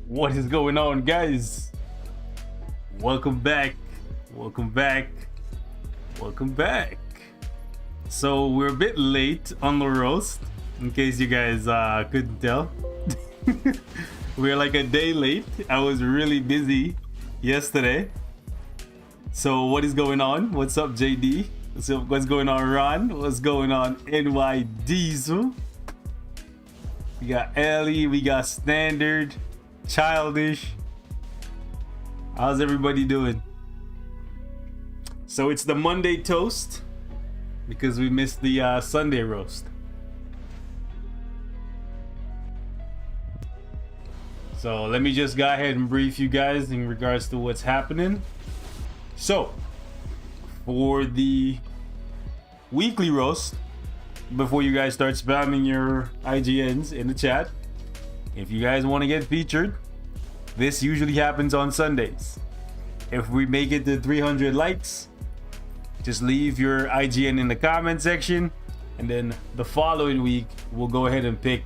What is going on, guys? Welcome back. Welcome back. Welcome back. So we're a bit late on the roast, in case you guys couldn't tell. We're like a day late. I was really busy yesterday. So what is going on? What's up, JD? What's going on, Ron? What's going on, NY Diesel? We got Ellie, we got Standard, Childish. How's everybody doing? So it's the Monday toast because we missed the Sunday roast. So let me just go ahead and brief you guys in regards to what's happening. So for the weekly roast, before you guys start spamming your IGNs in the chat, if you guys want to get featured, this usually happens on Sundays. If we make it to 300 likes, just leave your IGN in the comment section, and then the following week we'll go ahead and pick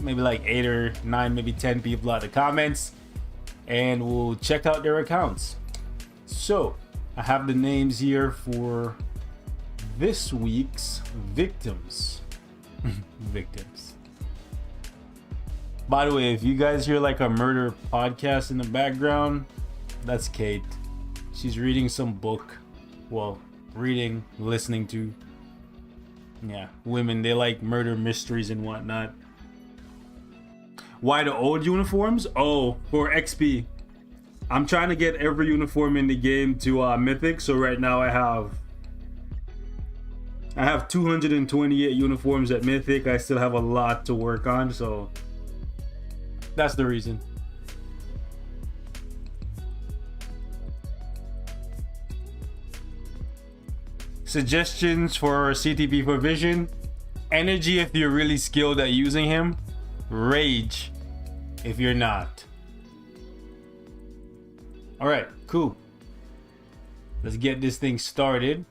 maybe like 8 or 9, maybe 10 people out of the comments, and we'll check out their accounts. So I have the names here for this week's victims. Victims. By the way, if you guys hear like a murder podcast in the background, that's Kate. She's reading some book. Well, reading, listening to. Yeah, women, they like murder mysteries and whatnot. Why the old uniforms? Oh, for XP. I'm trying to get every uniform in the game to Mythic. So right now I have 228 uniforms at Mythic. I still have a lot to work on, so that's the reason. Suggestions for CTP provision: Energy if you're really skilled at using him, Rage if you're not. Alright, cool. Let's get this thing started.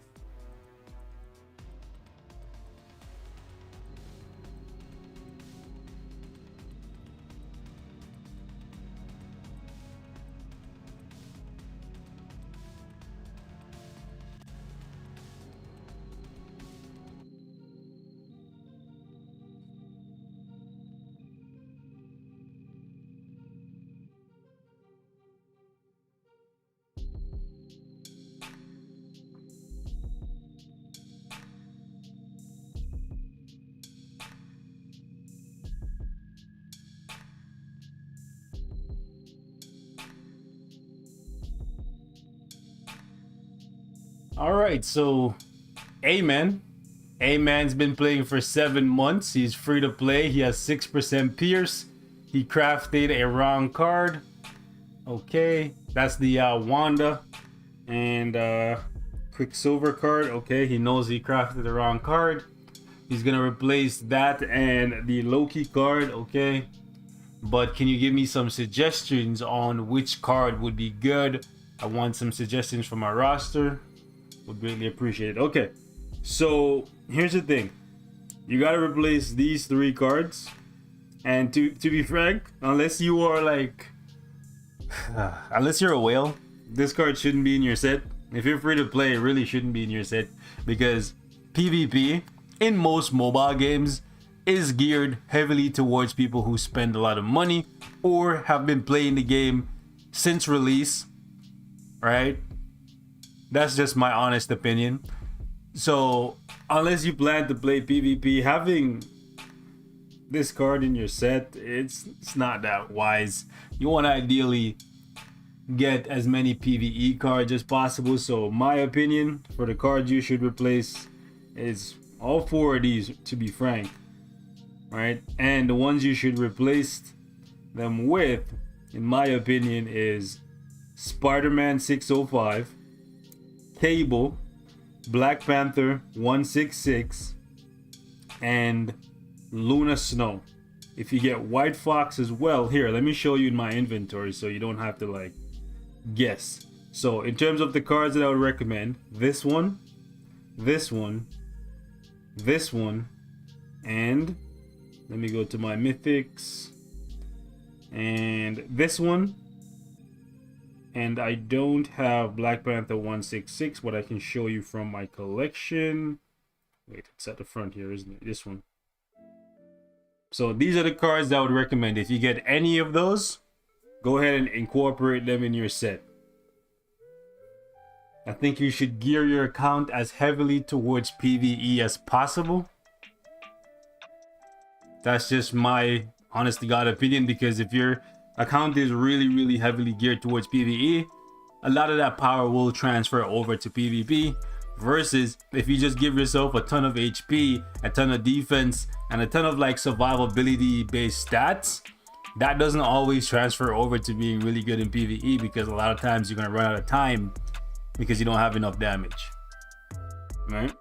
Alright, so A-Man's been playing for 7 months. He's free to play. He has 6% Pierce. He crafted a wrong card. Okay, that's the Wanda and Quicksilver card. Okay, he knows he crafted the wrong card. He's gonna replace that and the Loki card. Okay, but can you give me some suggestions on which card would be good? I want some suggestions from my roster. Would greatly appreciate it. Okay, so here's the thing. You gotta replace these 3 cards. And to be frank, unless you are like unless you're a whale, this card shouldn't be in your set. If you're free to play, it really shouldn't be in your set, because PvP in most mobile games is geared heavily towards people who spend a lot of money or have been playing the game since release, right? That's just my honest opinion. So unless you plan to play PvP, having this card in your set, it's not that wise. You want to ideally get as many PvE cards as possible. So my opinion for the cards you should replace is all 4 of these, to be frank, right? And the ones you should replace them with, in my opinion, is Spider-Man 605, Cable, Black Panther 166, and Luna Snow. If you get White Fox as well, here, let me show you in my inventory so you don't have to like guess. So in terms of the cards that I would recommend, this one, this one, this one, and let me go to my mythics. And this one. And I don't have Black Panther 166, but I can show you from my collection. Wait, it's at the front here, isn't it? This one. So these are the cards I would recommend. If you get any of those, go ahead and incorporate them in your set. I think you should gear your account as heavily towards PvE as possible. That's just my honest to God opinion, because if your account is really heavily geared towards PvE, a lot of that power will transfer over to PvP. Versus if you just give yourself a ton of HP, a ton of defense, and a ton of like survivability based stats, that doesn't always transfer over to being really good in PvE, because a lot of times you're gonna run out of time because you don't have enough damage. Right?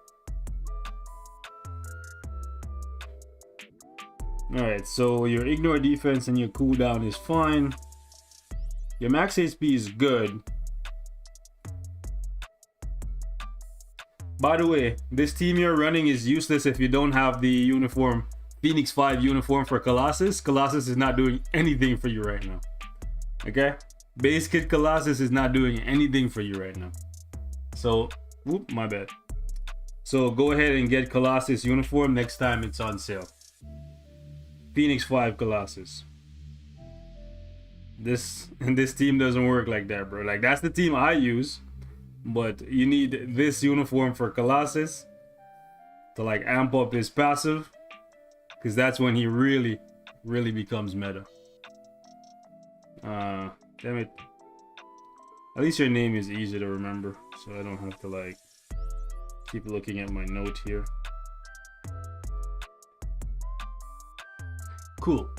Alright, so your ignore defense and your cooldown is fine. Your max HP is good. By the way, this team you're running is useless if you don't have the uniform, Phoenix 5 uniform for Colossus. Colossus is not doing anything for you right now. Okay? Base kit Colossus is not doing anything for you right now. So, whoop, my bad. So go ahead and get Colossus uniform next time it's on sale. Phoenix 5 Colossus. This team doesn't work like that, bro. Like, that's the team I use. But you need this uniform for Colossus to like amp up his passive, because that's when he really becomes meta. Damn it. At least your name is easy to remember, so I don't have to like keep looking at my note here. Cool.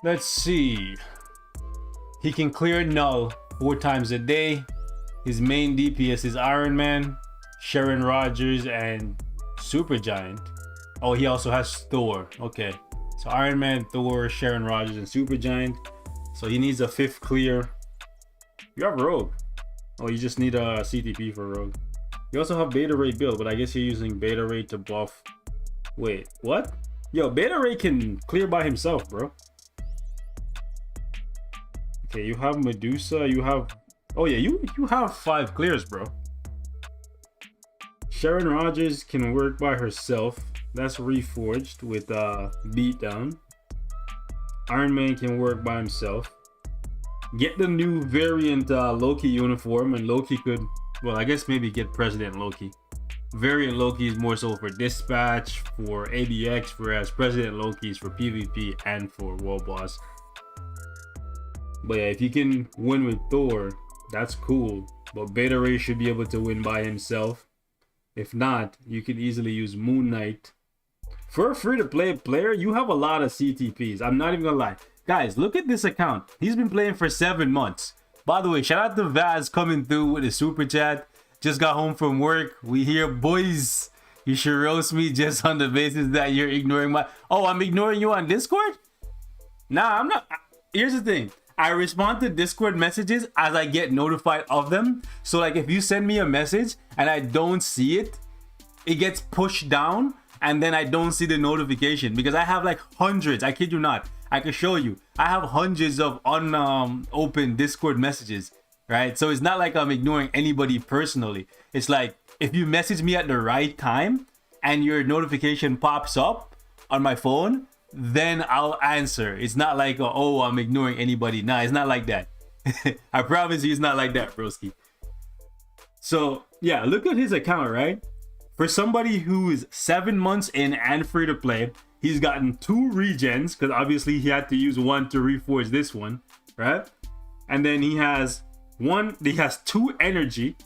Let's see. He can clear null 4 times a day. His main DPS is Iron Man, Sharon Rogers, and Supergiant. Oh, he also has Thor. Okay. So Iron Man, Thor, Sharon Rogers, and Supergiant. So he needs a 5th clear. You have Rogue. Oh, you just need a CTP for Rogue. You also have Beta Ray build, but I guess you're using Beta Ray to buff. Wait, what? Yo, Beta Ray can clear by himself, bro. Okay, you have Medusa, you have... Oh yeah, you have 5 clears, bro. Sharon Rogers can work by herself. That's reforged with beatdown. Iron Man can work by himself. Get the new variant Loki uniform, and Loki could, well, I guess maybe get President Loki. Variant Loki is more so for dispatch, for ADX, whereas President Loki is for PvP and for World Boss. But yeah, if you can win with Thor, that's cool. But Beta Ray should be able to win by himself. If not, you can easily use Moon Knight. For a free-to-play player, you have a lot of CTPs. I'm not even gonna lie. Guys, look at this account. He's been playing for 7 months. By the way, shout out to Vaz coming through with a super chat. Just got home from work. We here, boys. You should roast me just on the basis that you're ignoring my... Oh, I'm ignoring you on Discord? Nah, I'm not. Here's the thing. I respond to Discord messages as I get notified of them. So like if you send me a message and I don't see it, it gets pushed down and then I don't see the notification, because I have like hundreds. I kid you not. I can show you. I have hundreds of unopened Discord messages, right? So it's not like I'm ignoring anybody personally. It's like if you message me at the right time and your notification pops up on my phone, then I'll answer. It's not like, oh, I'm ignoring anybody. Nah, it's not like that. I promise you it's not like that, broski. So yeah, look at his account, right? For somebody who is 7 months in and free to play, he's gotten 2 regens, because obviously he had to use 1 to reforge this one, right? And then he has 2 energy.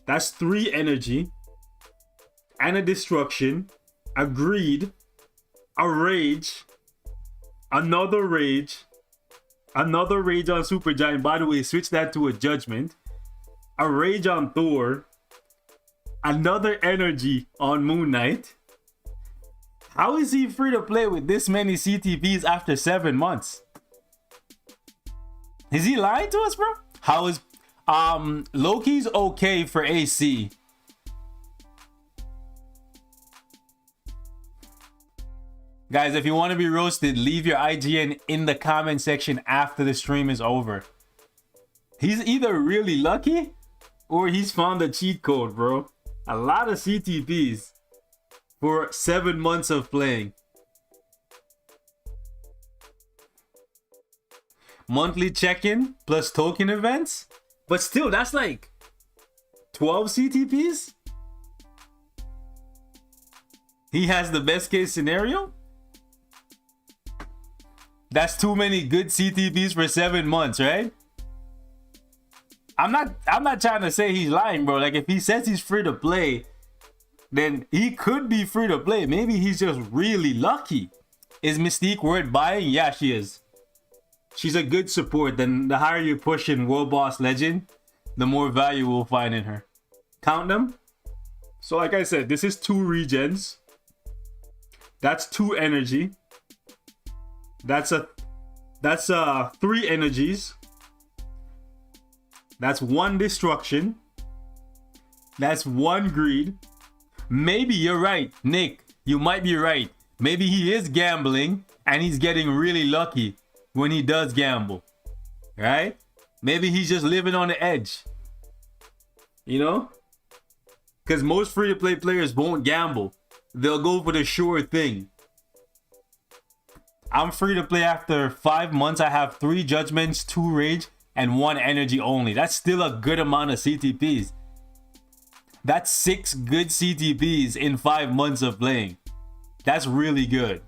That's 3 energy. And a destruction. A greed. A rage. Another rage. Another rage on Supergiant. By the way, switch that to a judgment. A rage on Thor. Another energy on Moon Knight. How is he free to play with this many CTPs after 7 months? Is he lying to us, bro? How is Loki's okay for AC? Guys, if you want to be roasted, leave your IGN in the comment section after the stream is over. He's either really lucky or he's found a cheat code, bro. A lot of CTPs for 7 months of playing. Monthly check-in plus token events. But still, that's like 12 CTPs. He has the best case scenario. That's too many good CTPs for 7 months, right? I'm not trying to say he's lying, bro. Like, if he says he's free to play, then he could be free to play. Maybe he's just really lucky. Is Mystique worth buying? Yeah, she is. She's a good support. Then the higher you push in World Boss Legend, the more value we'll find in her. Count them. So like I said, this is 2 regens. That's 2 energy. That's 3 energies. That's 1 destruction. That's 1 greed. Maybe you're right, Nick. You might be right. Maybe he is gambling and he's getting really lucky when he does gamble. Right? Maybe he's just living on the edge. You know? Because most free-to-play players won't gamble. They'll go for the sure thing. I'm free to play after 5 months. I have 3 judgments, 2 rage, and 1 energy only. That's still a good amount of CTPs. That's 6 good CTPs in 5 months of playing. That's really good.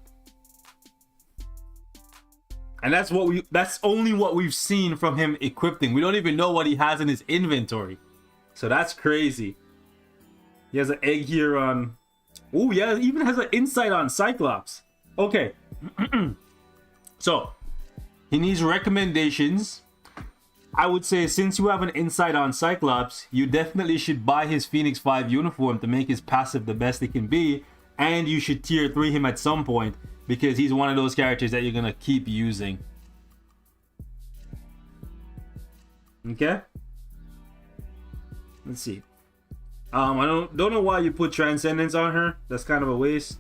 And that's only what we've seen from him equipping. We don't even know what he has in his inventory. So that's crazy. He has an egg here on... Oh, yeah, he even has an insight on Cyclops. Okay. So, he needs recommendations. I would say since you have an insight on Cyclops, you definitely should buy his Phoenix 5 uniform to make his passive the best it can be. And you should tier 3 him at some point, because he's one of those characters that you're going to keep using. Okay? Let's see. I don't know why you put Transcendence on her. That's kind of a waste.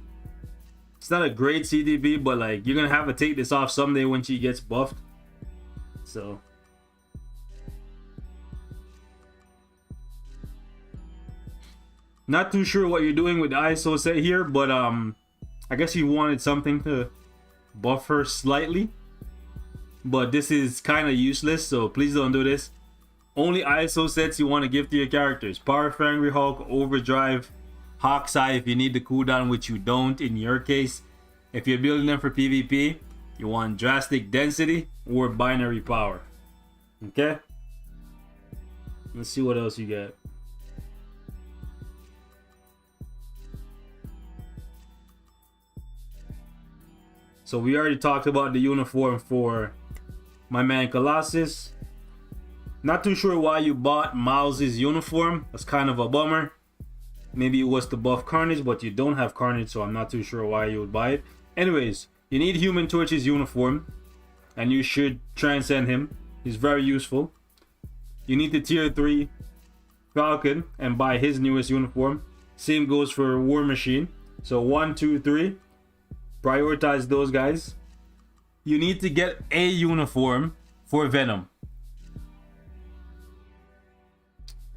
It's not a great CTP, but like you're going to have to take this off someday when she gets buffed. So... Not too sure what you're doing with the ISO set here, but I guess you wanted something to buff her slightly. But this is kind of useless, so please don't do this. Only ISO sets you want to give to your characters. Power of Angry Hulk, Overdrive, Hawkeye if you need the cooldown, which you don't in your case. If you're building them for PvP, you want Drastic Density or Binary Power. Okay? Let's see what else you get. So we already talked about the uniform for my man Colossus. Not too sure why you bought Miles' uniform. That's kind of a bummer. Maybe it was to buff Carnage, but you don't have Carnage, so I'm not too sure why you would buy it. Anyways, you need Human Torch's uniform, and you should transcend him. He's very useful. You need the tier 3 Falcon and buy his newest uniform. Same goes for War Machine. So 1, 2, 3. Prioritize those guys. You need to get a uniform for Venom.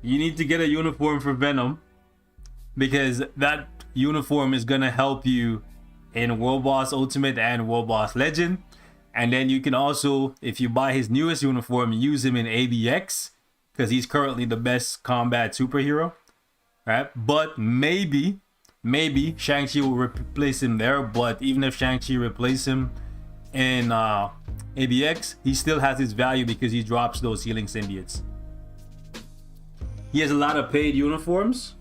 You need to get a uniform for Venom, because that uniform is gonna help you in World Boss Ultimate and World Boss Legend. And then you can also, if you buy his newest uniform, use him in ABX, because he's currently the best combat superhero, right? But maybe Shang-Chi will replace him there. But even if Shang-Chi replace him in ABX, he still has his value because he drops those healing symbiotes. He has a lot of paid uniforms.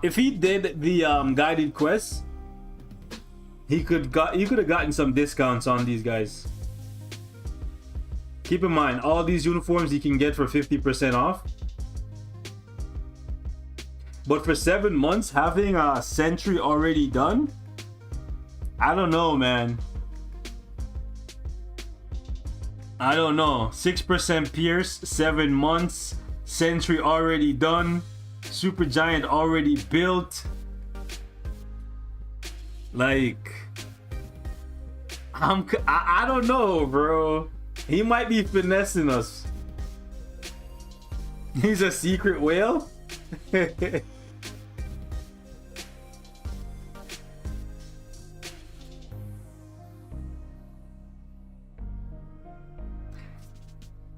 If he did the guided quests, you could have gotten some discounts on these guys. Keep in mind, all these uniforms you can get for 50% off. But for 7 months, having a Sentry already done, I don't know, man. I don't know. 6% Pierce, 7 months, Sentry already done, Super Giant already built. Like, I don't know, bro. He might be finessing us. He's a secret whale?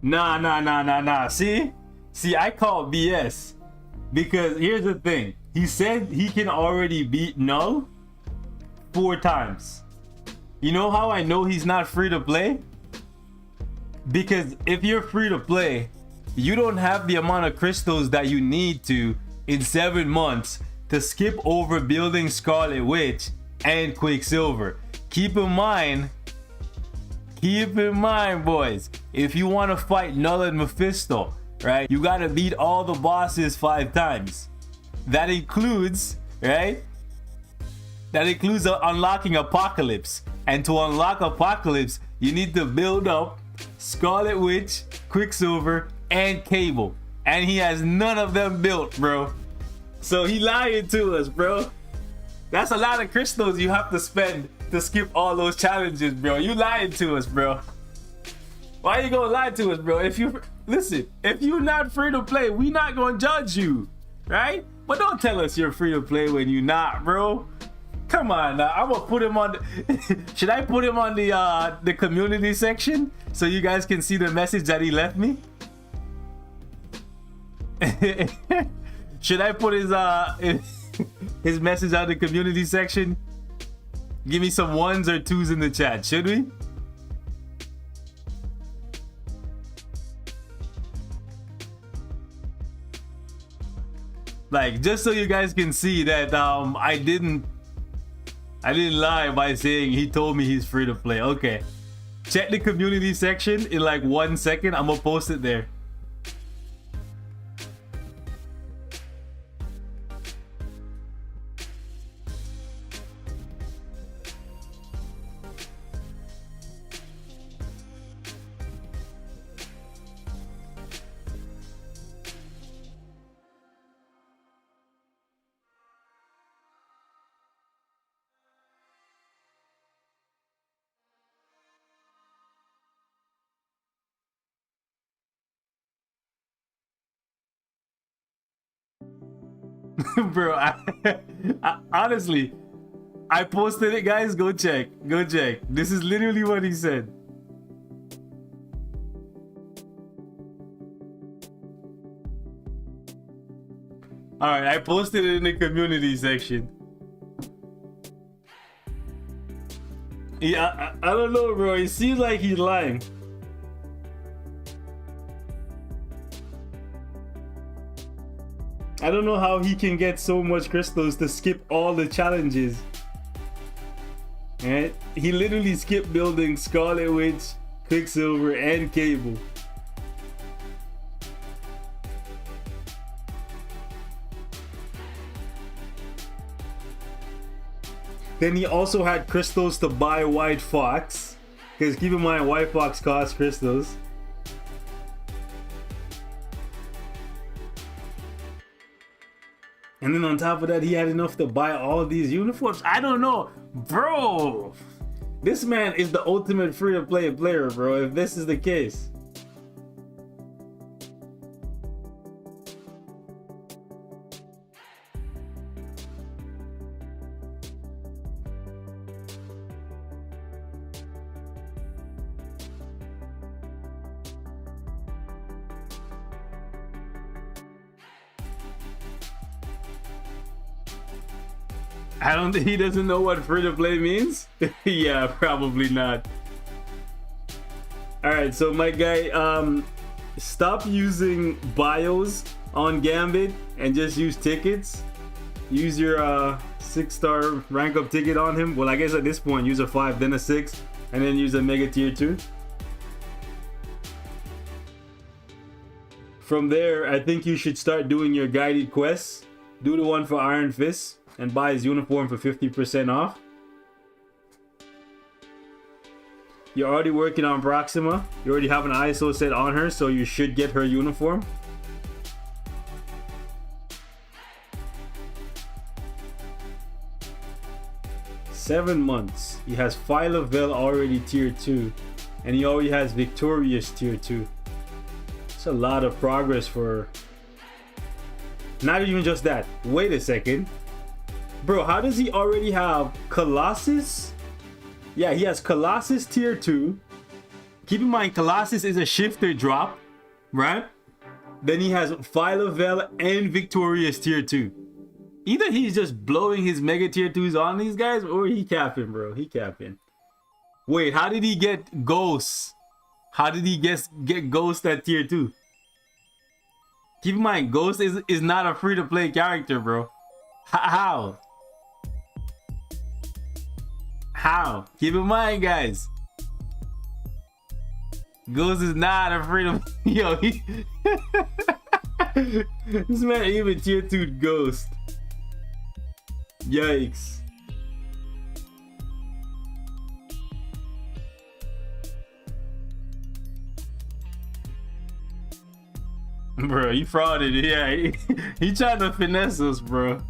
Nah. See, I call BS because here's the thing. He said he can already beat Null 4 times. You know how I know he's not free to play? Because if you're free to play, you don't have the amount of crystals that you need to in 7 months to skip over building Scarlet Witch and Quicksilver. Keep in mind, boys, if you want to fight Null and Mephisto, right, you gotta beat all the bosses 5 times. That includes, right? That includes unlocking Apocalypse. And to unlock Apocalypse, you need to build up Scarlet Witch, Quicksilver, and Cable. And he has none of them built, bro. So he lying to us, bro. That's a lot of crystals you have to spend to skip all those challenges, bro. You lying to us, bro. Why you gonna lie to us, bro? If you're not free to play, we not gonna judge you, right? But don't tell us you're free to play when you're not, bro. Come on now. I'm gonna put him on the should I put him on the community section so you guys can see the message that he left me? Should I put his message on the community section? Give me some 1s or 2s in the chat, should we? Like, just so you guys can see that I didn't lie by saying he told me he's free to play. Okay, check the community section in like 1 second. I'm gonna post it there. Bro, I honestly, I posted it, guys. Go check. This is literally what he said. All right, I posted it in the community section. Yeah, I don't know, bro. It seems like he's lying. I don't know how he can get so much crystals to skip all the challenges. And he literally skipped building Scarlet Witch, Quicksilver, and Cable. Then he also had crystals to buy White Fox. Because keep in mind, White Fox costs crystals. And then on top of that, he had enough to buy all these uniforms. I don't know. Bro, this man is the ultimate free-to-play player, bro, if this is the case. I don't think he doesn't know what free to play means. Yeah, probably not. All right, so my guy, stop using bios on Gambit and just use tickets. Use your 6-star rank up ticket on him. Well, I guess at this point, use a 5, then a 6, and then use a mega tier 2. From there, I think you should start doing your guided quests. Do the one for Iron Fist and buy his uniform for 50% off. You're already working on Proxima. You already have an ISO set on her, so you should get her uniform. 7 months. He has Phyla-Vell already tier 2. And he already has Victorious tier 2. It's a lot of progress for... Not even just that. Wait a second. Bro, how does he already have Colossus? Yeah, he has Colossus tier 2. Keep in mind, Colossus is a shifter drop, right? Then he has Phyla-Vell and Victorious tier 2. Either he's just blowing his mega tier 2s on these guys, or he capping, bro. He capping. Wait, how did he get Ghost? How did he get Ghost at tier 2? Keep in mind, Ghost is not a free-to-play character, bro. How? How? Keep in mind, guys. Ghost is not a free-to-play. Yo, this man even tier 2 Ghost. Yikes. Bro, he frauded. Yeah, he tried to finesse us, bro.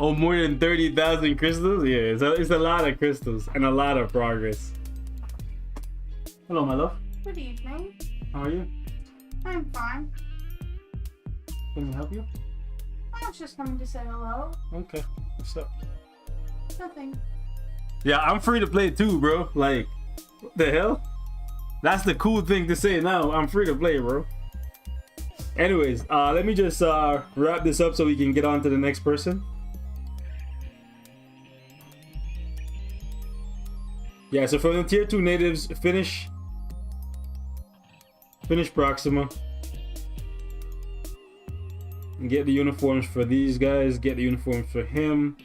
Oh, more than 30,000 crystals? Yeah, it's a lot of crystals and a lot of progress. Hello, my love. Good evening. How are you? I'm fine. Can we help you? I was just coming to say hello. Okay. What's up? Nothing. Yeah, I'm free to play too, bro. Like, what the hell? That's the cool thing to say now. I'm free to play, bro. Anyways, let me just wrap this up so we can get on to the next person. Yeah, so from the tier 2 natives, finish Proxima. Get the uniforms for these guys, get the uniforms for him.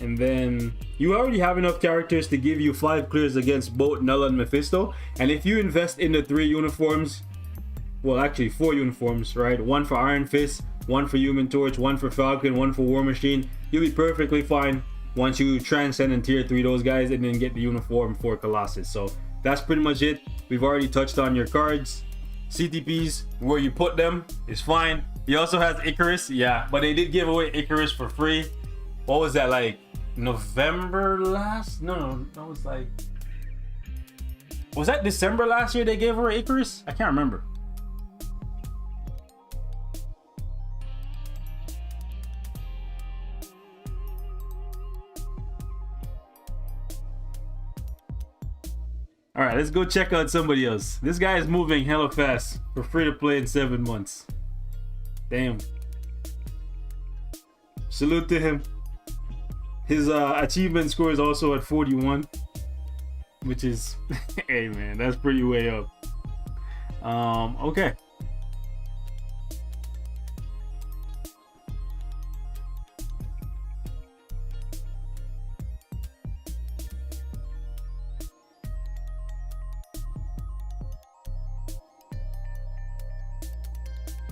And then you already have enough characters to give you 5 clears against both Null and Mephisto. And if you invest in the 3 uniforms, well actually 4 uniforms, right? 1 for Iron Fist, 1 for Human Torch, 1 for Falcon, 1 for War Machine, you'll be perfectly fine once you transcend in tier 3 those guys and then get the uniform for Colossus. So that's pretty much it. We've already touched on your cards. CTPs, where you put them is fine. He also has Icarus, yeah, but they did give away Icarus for free. What was that, like November last? No, that was like, was that December last year they gave away Icarus? I can't remember. All right, let's go check out somebody else. This guy is moving hella fast for free to play in 7 months. Damn. Salute to him. His achievement score is also at 41, which is, hey man, that's pretty way up. Okay.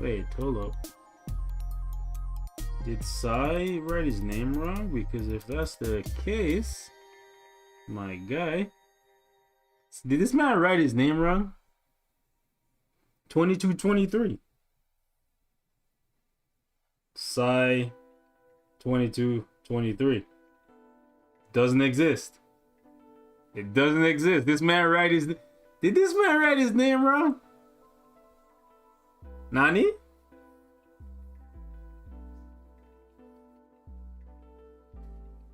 Wait, hold up. Did Sai write his name wrong? Because if that's the case, my guy, did this man write his name wrong? 2223. Sai 2223. Doesn't exist. It doesn't exist. This man write his, did this man write his name wrong? Nani?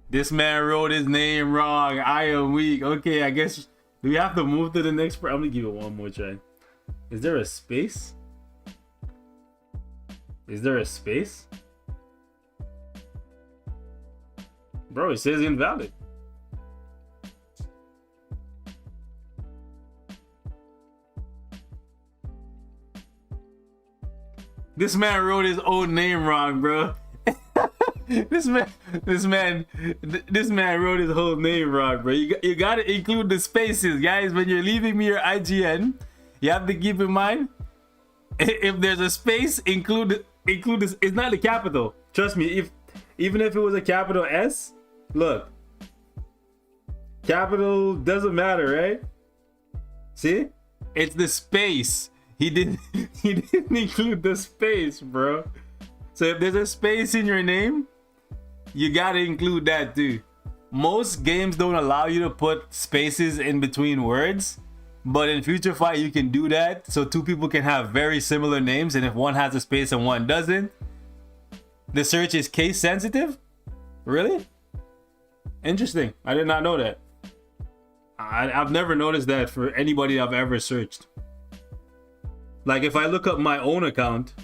This man wrote his name wrong. I am weak. Okay, I guess, do we have to move to the next part? I'm gonna give it one more try. Is there a space? Is there a space? Bro, it says invalid. This man wrote his own name wrong, bro. This man wrote his whole name wrong, bro. You gotta include the spaces, guys. When you're leaving me your IGN, you have to keep in mind, if there's a space, include this. It's not the capital. Trust me. Even if it was a capital S, Look. Capital doesn't matter, right? See? It's the space. He didn't include the space, bro. So if there's a space in your name, you gotta include that too. Most games don't allow you to put spaces in between words, but in Future Fight you can do that, so two people can have very similar names, and if one has a space and one doesn't, the search is case sensitive? Really? Interesting. I did not know that. I've never noticed that for anybody I've ever searched. Like if I look up my own account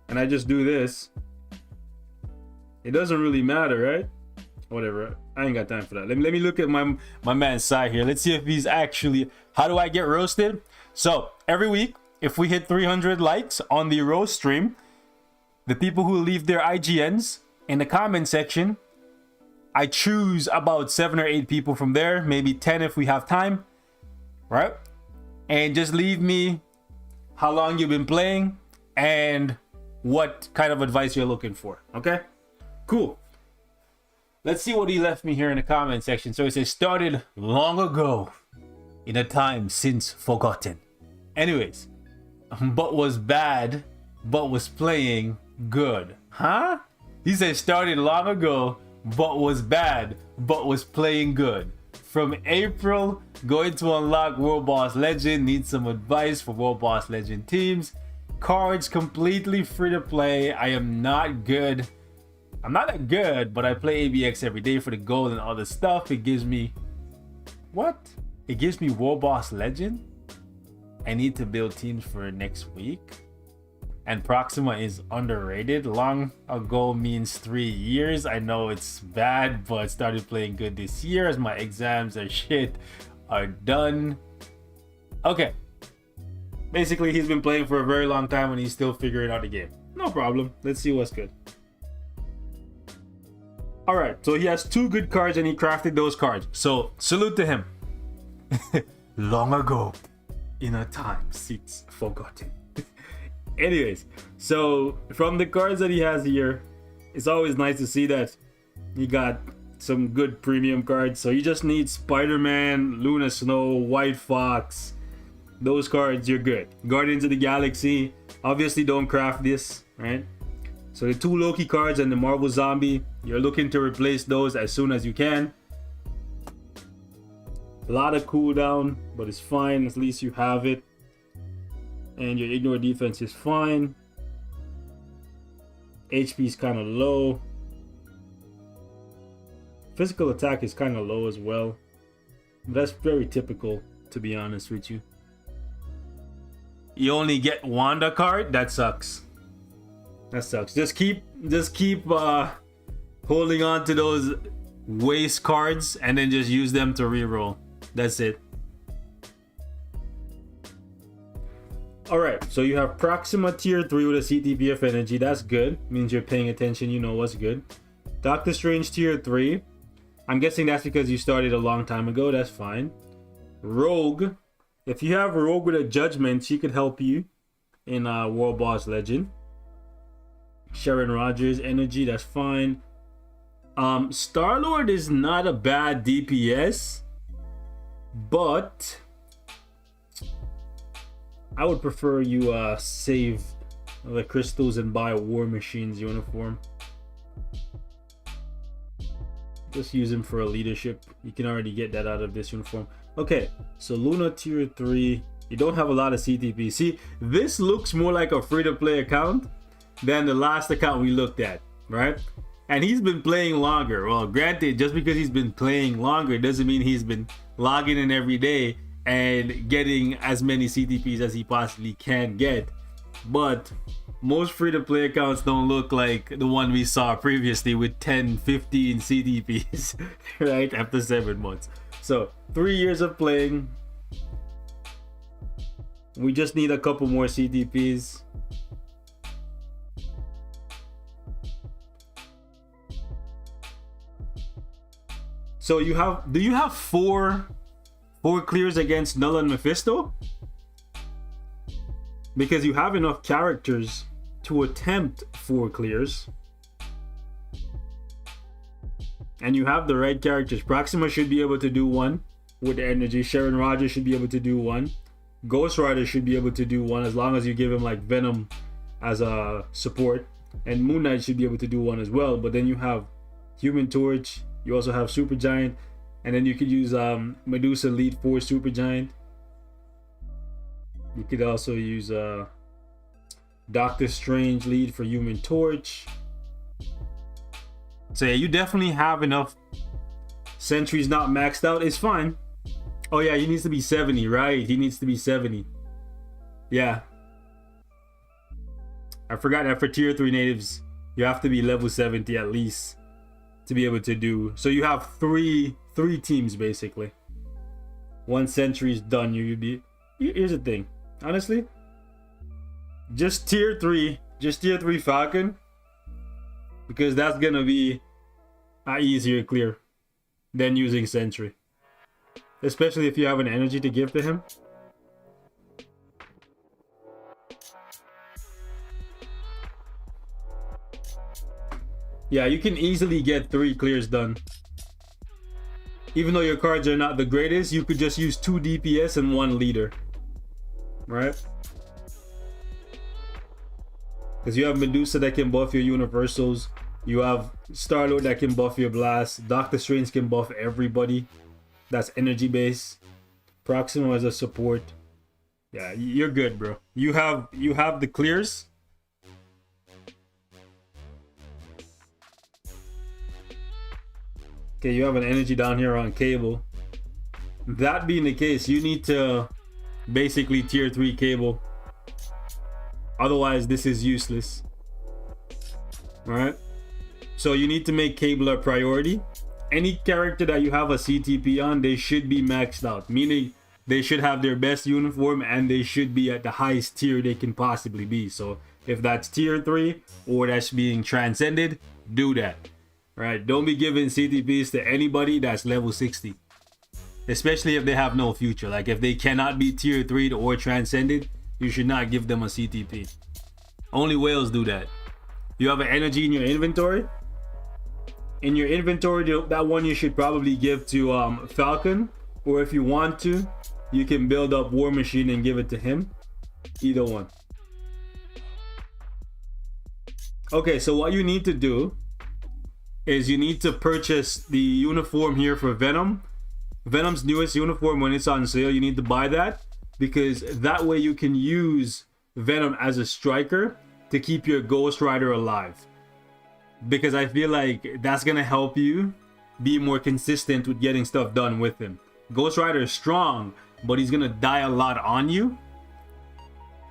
and I just do this, it doesn't really matter, right? Whatever. I ain't got time for that. Let me look at my man's side here. Let's see if he's actually... How do I get roasted? So every week, if we hit 300 likes on the roast stream, the people who leave their IGNs in the comment section, I choose about 7 or 8 people from there, maybe 10 if we have time, right? And just leave me how long you've been playing and what kind of advice you're looking for, okay? Cool. Let's see what he left me here in the comment section. So it says, started long ago in a time since forgotten. Anyways, but was bad, but was playing good. Huh? He says started long ago, but was bad, but was playing good. From April, going to unlock World Boss Legend. Need some advice for World Boss Legend teams. Cards completely free to play. I am not good. I'm not that good, but I play ABX every day for the gold and other stuff. It gives me... What? It gives me World Boss Legend? I need to build teams for next week. And Proxima is underrated. Long ago means 3 years. I know it's bad, but started playing good this year as my exams are done. Okay. Basically, he's been playing for a very long time and he's still figuring out the game. No problem. Let's see what's good. Alright, so he has 2 good cards and he crafted those cards. So, salute to him. Long ago, in a time since forgotten. Anyways, so from the cards that he has here, it's always nice to see that he got some good premium cards. So you just need Spider-Man, Luna Snow, White Fox. Those cards, you're good. Guardians of the Galaxy, obviously don't craft this, right? So the 2 Loki cards and the Marvel Zombie, you're looking to replace those as soon as you can. A lot of cooldown, but it's fine, at least you have it. And your ignore defense is fine. HP is kind of low. Physical attack is kind of low as well. But that's very typical, to be honest with you. You only get Wanda card? That sucks. That sucks. Just keep holding on to those waste cards and then just use them to reroll. That's it. Alright, so you have Proxima tier 3 with a CTP of energy. That's good. Means you're paying attention, you know what's good. Doctor Strange tier 3. I'm guessing that's because you started a long time ago. That's fine. Rogue. If you have Rogue with a Judgment, she could help you in World Boss Legend. Sharon Rogers energy. That's fine. Star-Lord is not a bad DPS, but I would prefer you save the crystals and buy a War Machine's uniform. Just use him for a leadership. You can already get that out of this uniform. Okay, so Luna tier 3. You don't have a lot of CTP. See, this looks more like a free-to-play account than the last account we looked at, right? And he's been playing longer. Well, granted, just because he's been playing longer doesn't mean he's been logging in every day and getting as many CTPs as he possibly can get. But most free-to-play accounts don't look like the one we saw previously with 10, 15 CTPs, right? After 7 months. So, 3 years of playing. We just need a couple more CTPs. So you have, do you have four clears against Null and Mephisto? Because you have enough characters to attempt 4 clears. and you have the right characters, Proxima should be able to do one with the energy. Sharon Rogers should be able to do one. Ghost Rider should be able to do one as long as you give him like Venom as a support. And Moon Knight should be able to do one as well. But then you have Human Torch. You also have Supergiant. And then you could use Medusa lead for Supergiant. You could also use Doctor Strange lead for Human Torch. So yeah, you definitely have enough. Sentry's not maxed out. It's fine. Oh yeah, he needs to be 70, right? He needs to be 70. Yeah. I forgot that for tier 3 natives, you have to be level 70 at least to be able to do. So you have three teams basically. Once Sentry's done, you'd be. Here's the thing. Honestly, just tier 3 Falcon, because that's gonna be an easier clear than using Sentry. Especially if you have an energy to give to him. Yeah, you can easily get 3 clears done. Even though your cards are not the greatest, you could just use 2 DPS and 1 leader. Right? Because you have Medusa that can buff your universals. You have Star-Lord that can buff your blast. Doctor Strange can buff everybody. That's energy base. Proxima as a support. Yeah, you're good, bro. You have the clears. Okay, you have an energy down here on Cable. That being the case, you need to basically tier 3 Cable. Otherwise, this is useless. Alright? So you need to make Cable a priority. Any character that you have a CTP on, they should be maxed out. Meaning, they should have their best uniform and they should be at the highest tier they can possibly be. So, if that's tier 3 or that's being transcended, do that. Right? Don't be giving CTPs to anybody that's level 60. Especially if they have no future. Like, if they cannot be tier 3 or transcended, you should not give them a CTP. Only whales do that. You have an energy in your inventory. In your inventory, that one you should probably give to Falcon. Or if you want to, you can build up War Machine and give it to him. Either one. Okay, so what you need to do is you need to purchase the uniform here for Venom. Venom's newest uniform, when it's on sale, you need to buy that. Because that way you can use Venom as a striker to keep your Ghost Rider alive. Because I feel like that's going to help you be more consistent with getting stuff done with him. Ghost Rider is strong, but he's going to die a lot on you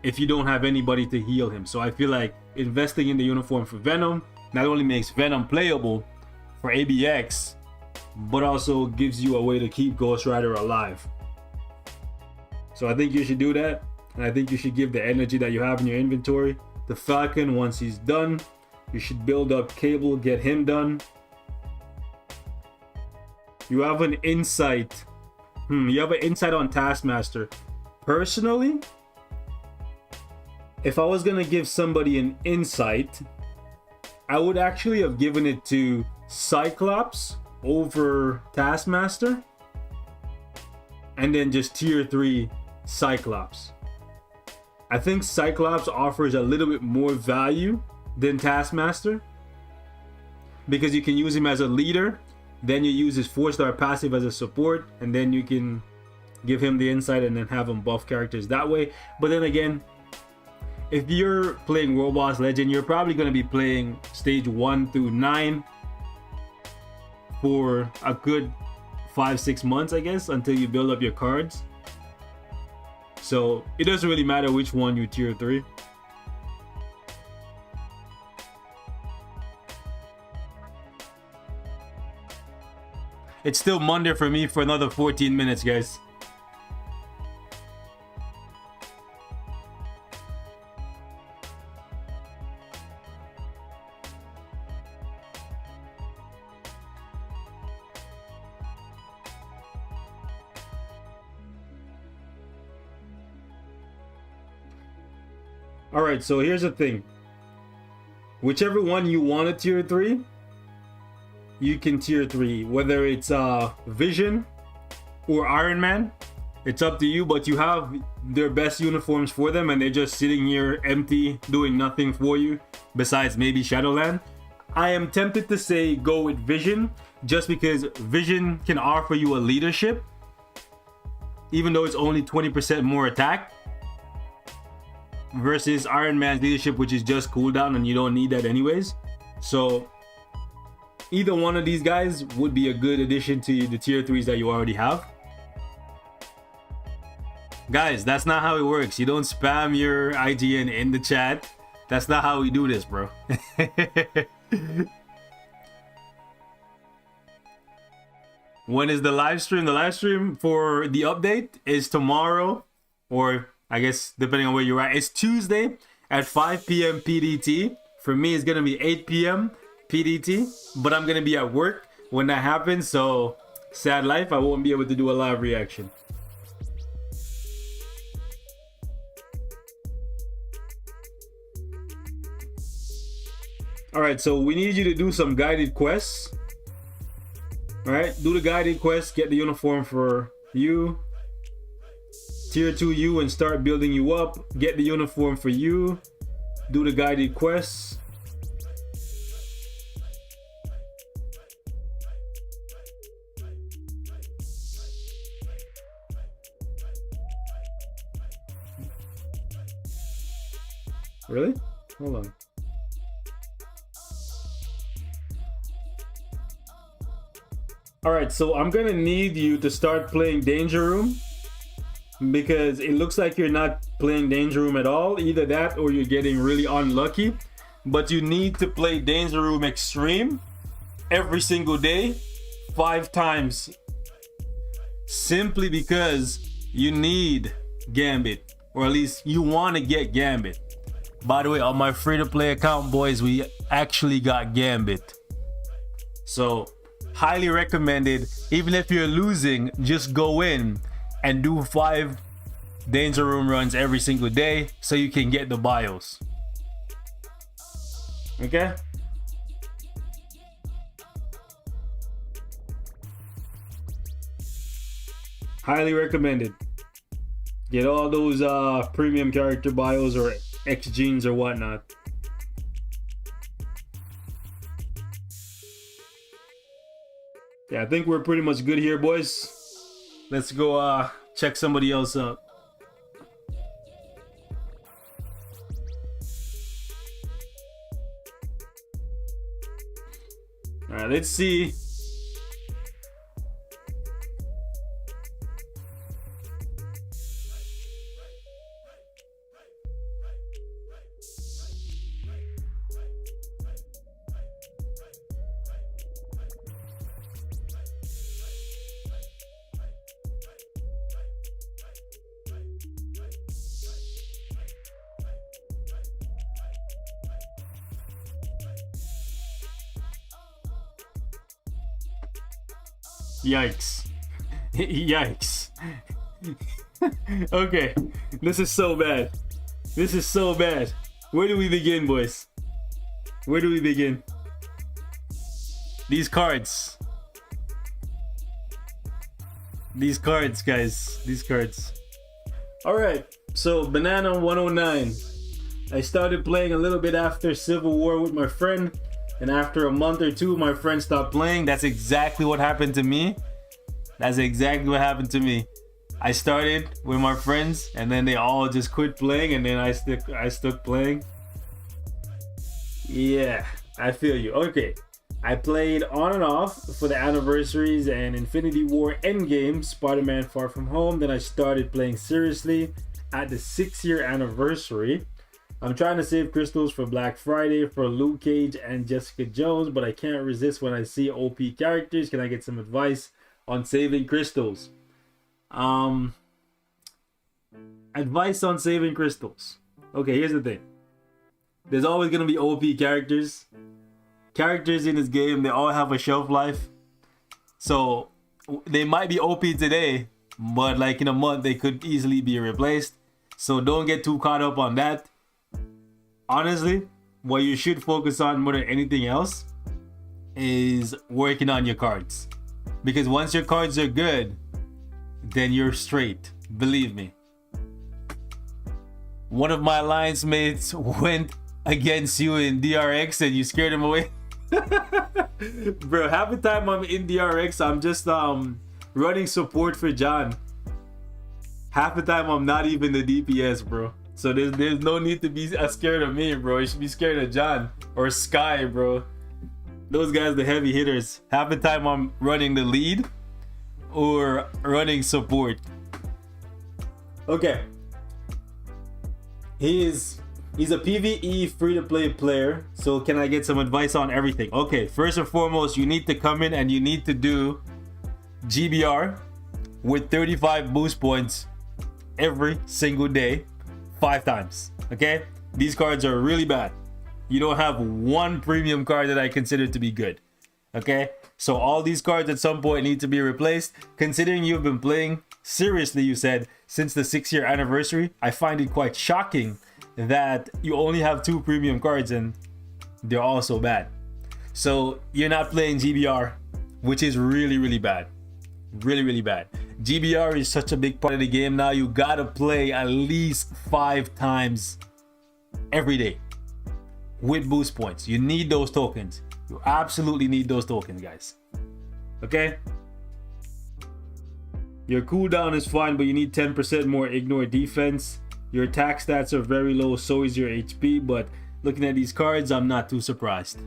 if you don't have anybody to heal him. So I feel like investing in the uniform for Venom not only makes Venom playable for ABX, but also gives you a way to keep Ghost Rider alive. So I think you should do that. And I think you should give the energy that you have in your inventory to Falcon once he's done. You should build up Cable, get him done. You have an insight. You have an insight on Taskmaster. Personally, if I was gonna give somebody an insight, I would actually have given it to Cyclops over Taskmaster. And then just tier 3 Cyclops. I think Cyclops offers a little bit more value than Taskmaster, because you can use him as a leader, then you use his 4-star passive as a support, and then you can give him the insight and then have him buff characters that way. But then again, if you're playing World Boss Legend, you're probably going to be playing stage 1 through 9 for a good 5-6 months, I guess, until you build up your cards. So it doesn't really matter which one you tier 3. It's still Monday for me for another 14 minutes, guys. Alright, so here's the thing. Whichever one you want to tier 3, you can tier 3, whether it's Vision or Iron Man. It's up to you, but you have their best uniforms for them and they're just sitting here empty, doing nothing for you besides maybe Shadowland. I am tempted to say go with Vision, just because Vision can offer you a leadership, even though it's only 20% more attack, versus Iron Man's leadership, which is just cooldown and you don't need that anyways. So either one of these guys would be a good addition to the tier 3s that you already have. Guys, that's not how it works. You don't spam your IGN in the chat. That's not how we do this, bro. When is the live stream? The live stream for the update is tomorrow, or I guess depending on where you're at, it's Tuesday at 5 p.m. PDT. For me, it's gonna be 8 p.m. PDT, but I'm gonna be at work when that happens, so sad life, I won't be able to do a live reaction. Alright, so we need you to do some guided quests. Alright, do the guided quest, get the uniform for you. Tier 2 you and start building you up. Get the uniform for you. Do the guided quests. Really? Hold on. Alright, so I'm gonna need you to start playing Danger Room, because it looks like you're not playing Danger Room at all. Either that or you're getting really unlucky. But you need to play Danger Room Extreme every single day, 5 times. Simply because you need Gambit, or at least you want to get Gambit. By the way, on my free-to-play account, boys, we actually got Gambit. So highly recommended. Even if you're losing, just go in and do 5 Danger Room runs every single day so you can get the bios. Okay? Highly recommended. Get all those premium character bios or X genes or whatnot. Yeah, I think we're pretty much good here, boys. Let's go check somebody else up. All right, let's see. Yikes. Yikes. Okay, this is so bad. This is so bad. Where do we begin, boys? Where do we begin? These cards. These cards, guys. These cards. Alright, so Banana 109. I started playing a little bit after Civil War with my friend. And after a month or two, my friend stopped playing. That's exactly what happened to me. That's exactly what happened to me. I started with my friends, and then they all just quit playing, and then I stuck playing. Yeah, I feel you. Okay, I played on and off for the anniversaries and Infinity War Endgame, Spider-Man Far From Home. Then I started playing seriously at the 6-year anniversary. I'm trying to save crystals for Black Friday for Luke Cage and Jessica Jones, but I can't resist when I see OP characters. Can I get some advice on saving crystals? Advice on saving crystals. Okay, here's the thing. There's always going to be OP characters. Characters in this game, they all have a shelf life. So they might be OP today, but like in a month, they could easily be replaced. So don't get too caught up on that. Honestly, what you should focus on more than anything else is working on your cards. Because once your cards are good, then you're straight. Believe me. One of my alliance mates went against you in DRX and you scared him away. Bro, half the time I'm in DRX, I'm just running support for John. Half the time I'm not even the DPS, bro. So there's no need to be scared of me, bro. You should be scared of John or Sky, bro. Those guys, the heavy hitters. Half the time I'm running the lead or running support. Okay. He's a PvE free-to-play player. So can I get some advice on everything? Okay, first and foremost, you need to come in and you need to do GBR with 35 boost points every single day, 5 times. Okay? These cards are really bad. You don't have one premium card that I consider to be good. Okay? So all these cards at some point need to be replaced. Considering you've been playing seriously, you said, since the 6-year anniversary, I find it quite shocking that you only have 2 premium cards and they're all so bad. So you're not playing GBR, which is really, really bad. Really, really bad. GBR is such a big part of the game now. You gotta play at least 5 times every day with boost points. You need those tokens. You absolutely need those tokens, guys. Okay? Your cooldown is fine, but you need 10% more ignore defense. Your attack stats are very low, so is your HP, but looking at these cards, I'm not too surprised.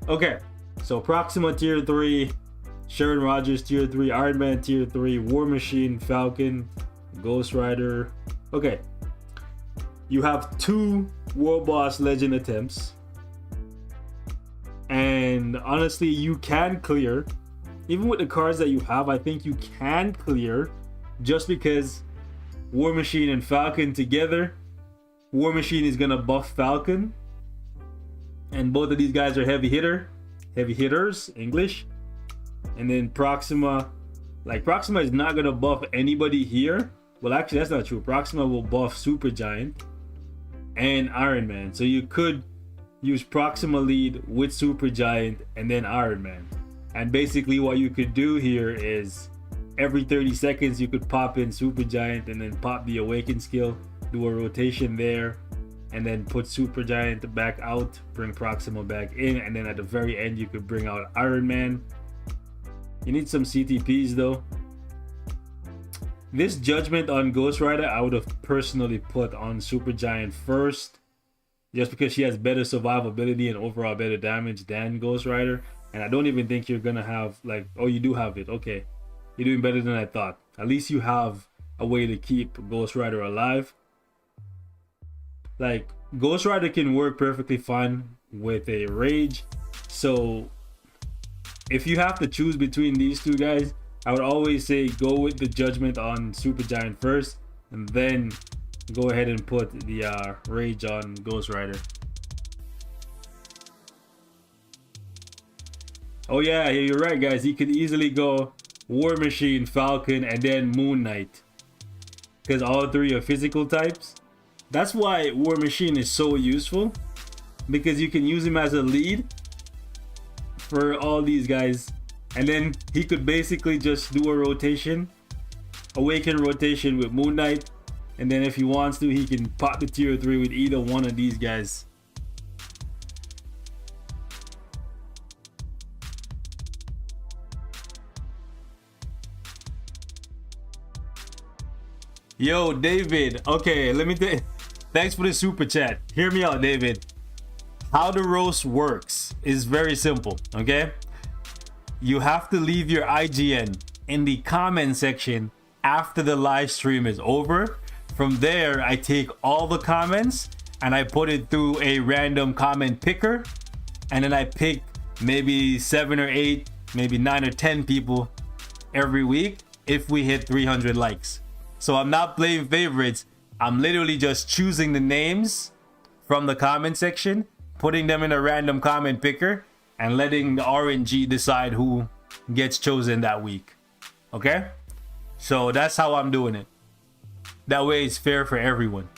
Okay, so Proxima tier 3, Sharon Rogers tier 3, Iron Man tier 3, War Machine, Falcon, Ghost Rider. Okay, you have 2 World Boss Legend attempts. And honestly, you can clear. Even with the cards that you have, I think you can clear just because War Machine and Falcon together. War Machine is gonna buff Falcon. And both of these guys are heavy hitters, English. And then Proxima, like Proxima is not gonna buff anybody here. Well, actually, that's not true. Proxima will buff Supergiant and Iron Man. So you could use Proxima lead with Supergiant and then Iron Man. And basically what you could do here is every 30 seconds you could pop in Supergiant and then pop the Awaken skill, do a rotation there, and then put Supergiant back out, bring Proxima back in, and then at the very end you could bring out Iron Man. You need some CTPs though. This judgment on Ghost Rider I would have personally put on Supergiant first, just because she has better survivability and overall better damage than Ghost Rider. And I don't even think you're gonna have like, oh, you do have it. Okay, you're doing better than I thought. At least you have a way to keep Ghost Rider alive. Like, Ghost Rider can work perfectly fine with a Rage. So if you have to choose between these 2 guys, I would always say go with the judgment on Supergiant first, and then go ahead and put the Rage on Ghost Rider. Oh yeah, you're right, guys. He could easily go War Machine, Falcon, and then Moon Knight, because all 3 are physical types. That's why War Machine is so useful, because you can use him as a lead for all these guys, and then he could basically just do a rotation, Awaken rotation with Moon Knight, and then if he wants to, he can pop the tier 3 with either one of these guys. Yo, David. Okay, let me thanks for the super chat. Hear me out, David. How the roast works is very simple, okay? You have to leave your IGN in the comment section after the live stream is over. From there, I take all the comments and I put it through a random comment picker. And then I pick maybe 7 or 8, maybe 9 or 10 people every week if we hit 300 likes. So I'm not playing favorites. I'm literally just choosing the names from the comment section, putting them in a random comment picker, and letting the RNG decide who gets chosen that week. Okay? So that's how I'm doing it. That way it's fair for everyone.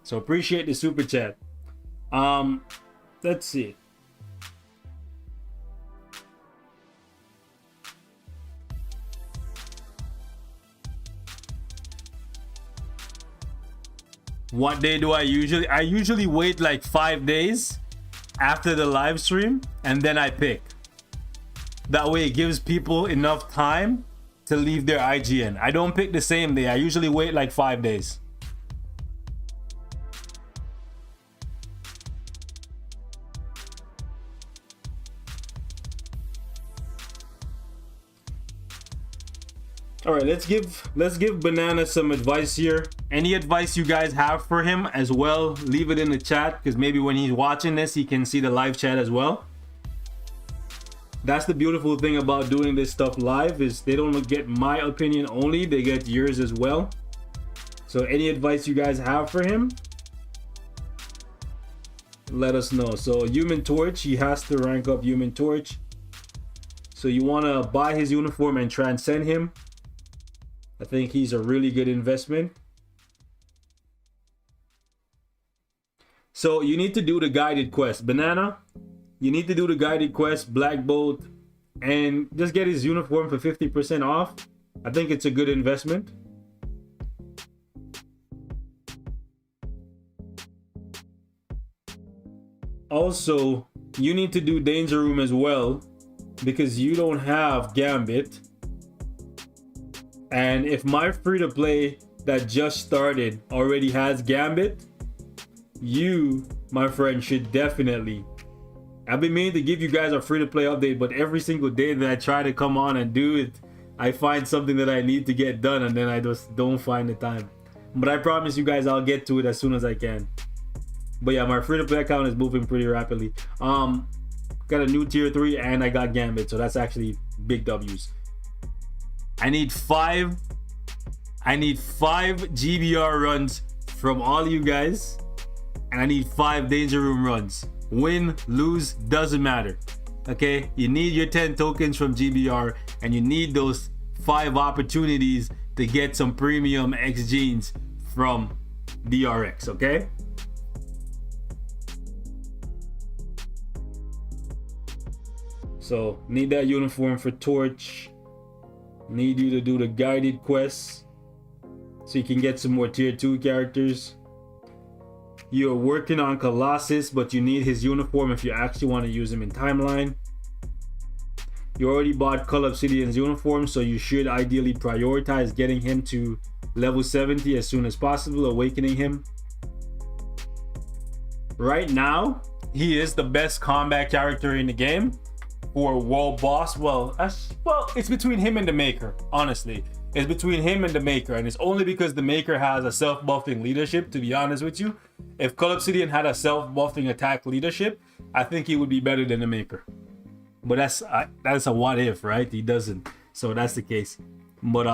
So appreciate the super chat. Let's see. What day do I usually wait like 5 days after the live stream and then I pick. That way it gives people enough time to leave their IGN. I don't pick the same day. I usually wait like 5 days. All right, let's give Banana some advice here. Any advice you guys have for him as well, leave it in the chat, because maybe when he's watching this, he can see the live chat as well. That's the beautiful thing about doing this stuff live, is they don't get my opinion only, they get yours as well. So any advice you guys have for him, let us know. So Human Torch, he has to rank up Human Torch. So you want to buy his uniform and transcend him. I think he's a really good investment. So you need to do the guided quest. Banana, you need to do the guided quest, Black Bolt, and just get his uniform for 50% off. I think it's a good investment. Also, you need to do Danger Room as well, because you don't have Gambit. And if my free-to-play that just started already has Gambit, you, my friend, should definitely. I've been meaning to give you guys a free-to-play update, but every single day that I try to come on and do it, I find something that I need to get done, and then I just don't find the time. But I promise you guys I'll get to it as soon as I can. But yeah, my free-to-play account is moving pretty rapidly. Got a new tier 3 and I got Gambit, so that's actually big W's. I need five GBR runs from all you guys, and I need 5 Danger Room runs. Win, lose, doesn't matter. Okay, you need your 10 tokens from GBR, and you need those 5 opportunities to get some premium X Genes from DRX. Okay. So need that uniform for Torch. Need you to do the guided quests so you can get some more tier 2 characters. You're working on Colossus, but you need his uniform if you actually want to use him in timeline. You already bought Cull Obsidian's uniform, so you should ideally prioritize getting him to level 70 as soon as possible, awakening him. Right now, he is the best combat character in the game. For world boss, well, it's between him and the Maker. Honestly, it's between him and the Maker, and it's only because the Maker has a self-buffing leadership. To be honest with you, if Cull Obsidian had a self-buffing attack leadership, I think he would be better than the Maker. But that's a what if, right? He doesn't, so that's the case. But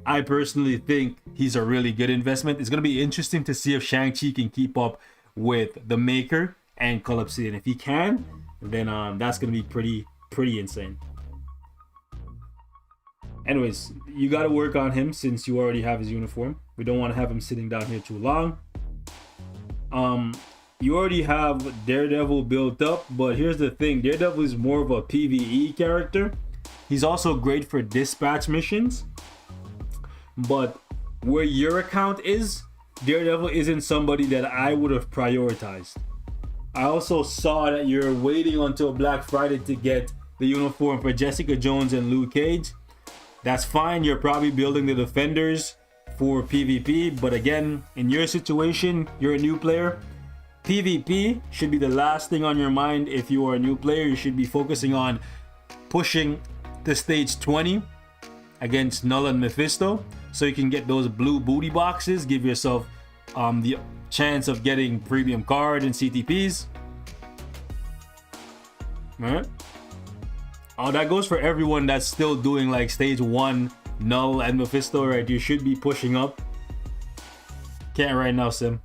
I personally think he's a really good investment. It's gonna be interesting to see if Shang-Chi can keep up with the Maker and Cull Obsidian. If he can, then that's gonna be pretty insane. Anyways, you got to work on him since you already have his uniform. We don't want to have him sitting down here too long. You already have Daredevil built up, but here's the thing, Daredevil is more of a PvE character. He's also great for dispatch missions, but where your account is, Daredevil isn't somebody that I would have prioritized. I also saw that you're waiting until Black Friday to get the uniform for Jessica Jones and Luke Cage. That's fine. You're probably building the Defenders for PvP, but again, in your situation, you're a new player. PvP should be the last thing on your mind. If you are a new player, you should be focusing on pushing to stage 20 against Null and Mephisto, so you can get those blue booty boxes, give yourself the chance of getting premium card and CTPs. Alright. That goes for everyone that's still doing like stage 1 Null and Mephisto, right? You should be pushing up. Can't right now, Sim.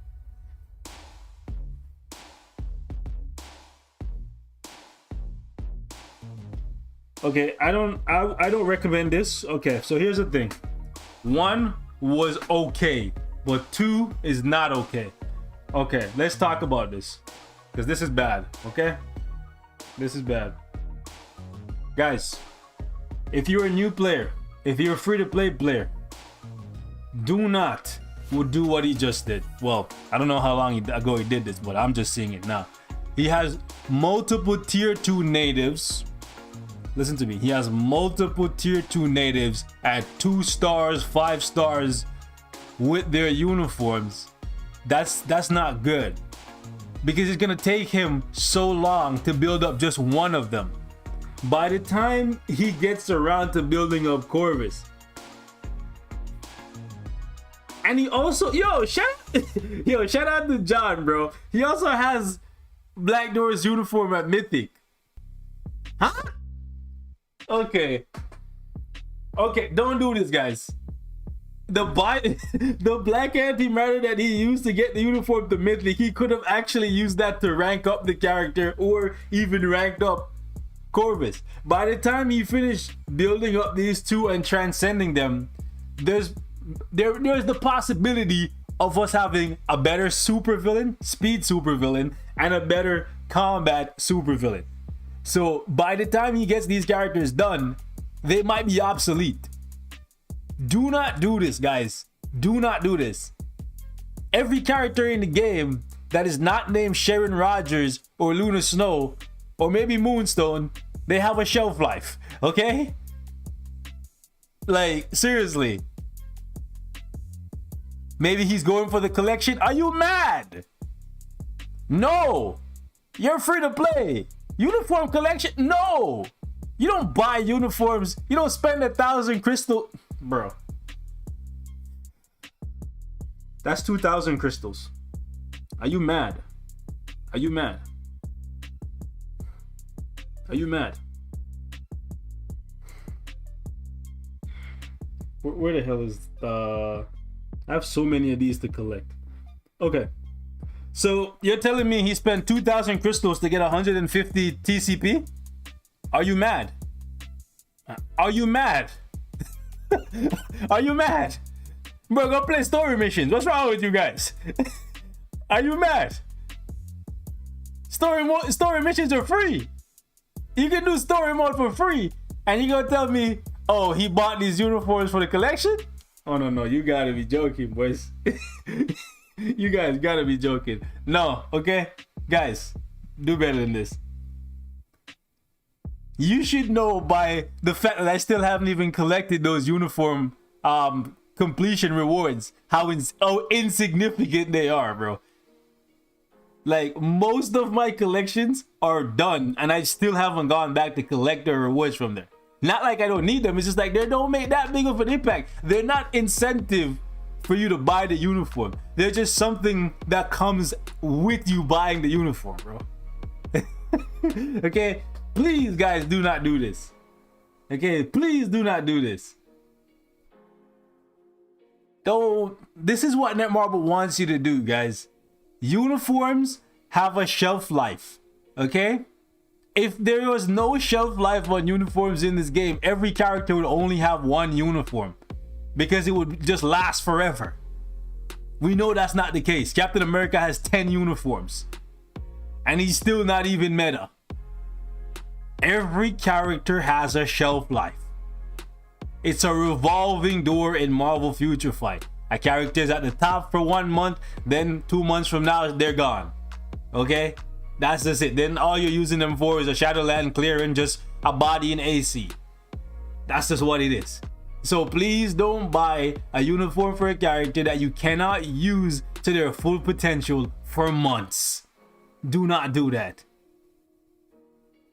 Okay, I don't recommend this. Okay, so here's the thing. 1 was okay, but 2 is not okay. Okay, let's talk about this. Because this is bad, okay? This is bad. Guys, if you're a new player, if you're a free-to-play player, do not do what he just did. Well, I don't know how long ago he did this, but I'm just seeing it now. He has multiple tier 2 natives. Listen to me. He has multiple tier 2 natives at 2 stars, 5 stars with their uniforms. That's not good. Because it's gonna take him so long to build up just one of them. By the time he gets around to building up Corvus, and he also, shout out to John, bro. He also has Black Door's uniform at Mythic. Huh? Okay, don't do this, guys. The black antimatter that he used to get the uniform to Mythic, he could have actually used that to rank up the character or even ranked up Corvus. By the time he finished building up these two and transcending them, there's the possibility of us having a better supervillain, speed supervillain, and a better combat supervillain. So by the time he gets these characters done, they might be obsolete. Do not do this, guys. Do not do this. Every character in the game that is not named Sharon Rogers or Luna Snow or maybe Moonstone, they have a shelf life, okay? Like, seriously. Maybe he's going for the collection. Are you mad? No. You're free to play. Uniform collection? No. You don't buy uniforms. You don't spend 1,000 crystal. Bro. That's 2,000 crystals. Are you mad? Are you mad? Are you mad? Where the hell is I have so many of these to collect. Okay. So you're telling me he spent 2,000 crystals to get 150 TCP? Are you mad? Are you mad? Are you mad? Bro, go play story missions. What's wrong with you guys? Are you mad? Story missions are free. You can do story mode for free. And you gonna tell me, oh, he bought these uniforms for the collection? Oh, no, you gotta be joking, boys. You guys gotta be joking. No, okay? Guys, do better than this. You should know by the fact that I still haven't even collected those uniform completion rewards how insignificant they are, bro. Like, most of my collections are done and I still haven't gone back to collect the rewards from there. Not like I don't need them, it's just like they don't make that big of an impact. They're not incentive for you to buy the uniform. They're just something that comes with you buying the uniform, bro. Okay? Please, guys, do not do this. Okay? Please do not do this. Don't. This is what Netmarble wants you to do, guys. Uniforms have a shelf life. Okay? If there was no shelf life on uniforms in this game, every character would only have one uniform because it would just last forever. We know that's not the case. Captain America has 10 uniforms and he's still not even meta. Every character has a shelf life. It's a revolving door in Marvel Future Fight. A character is at the top for 1 month, then 2 months from now they're gone. Okay? That's just it. Then all you're using them for is a Shadowland clear and just a body in AC. That's just what it is. So please don't buy a uniform for a character that you cannot use to their full potential for months. Do not do that.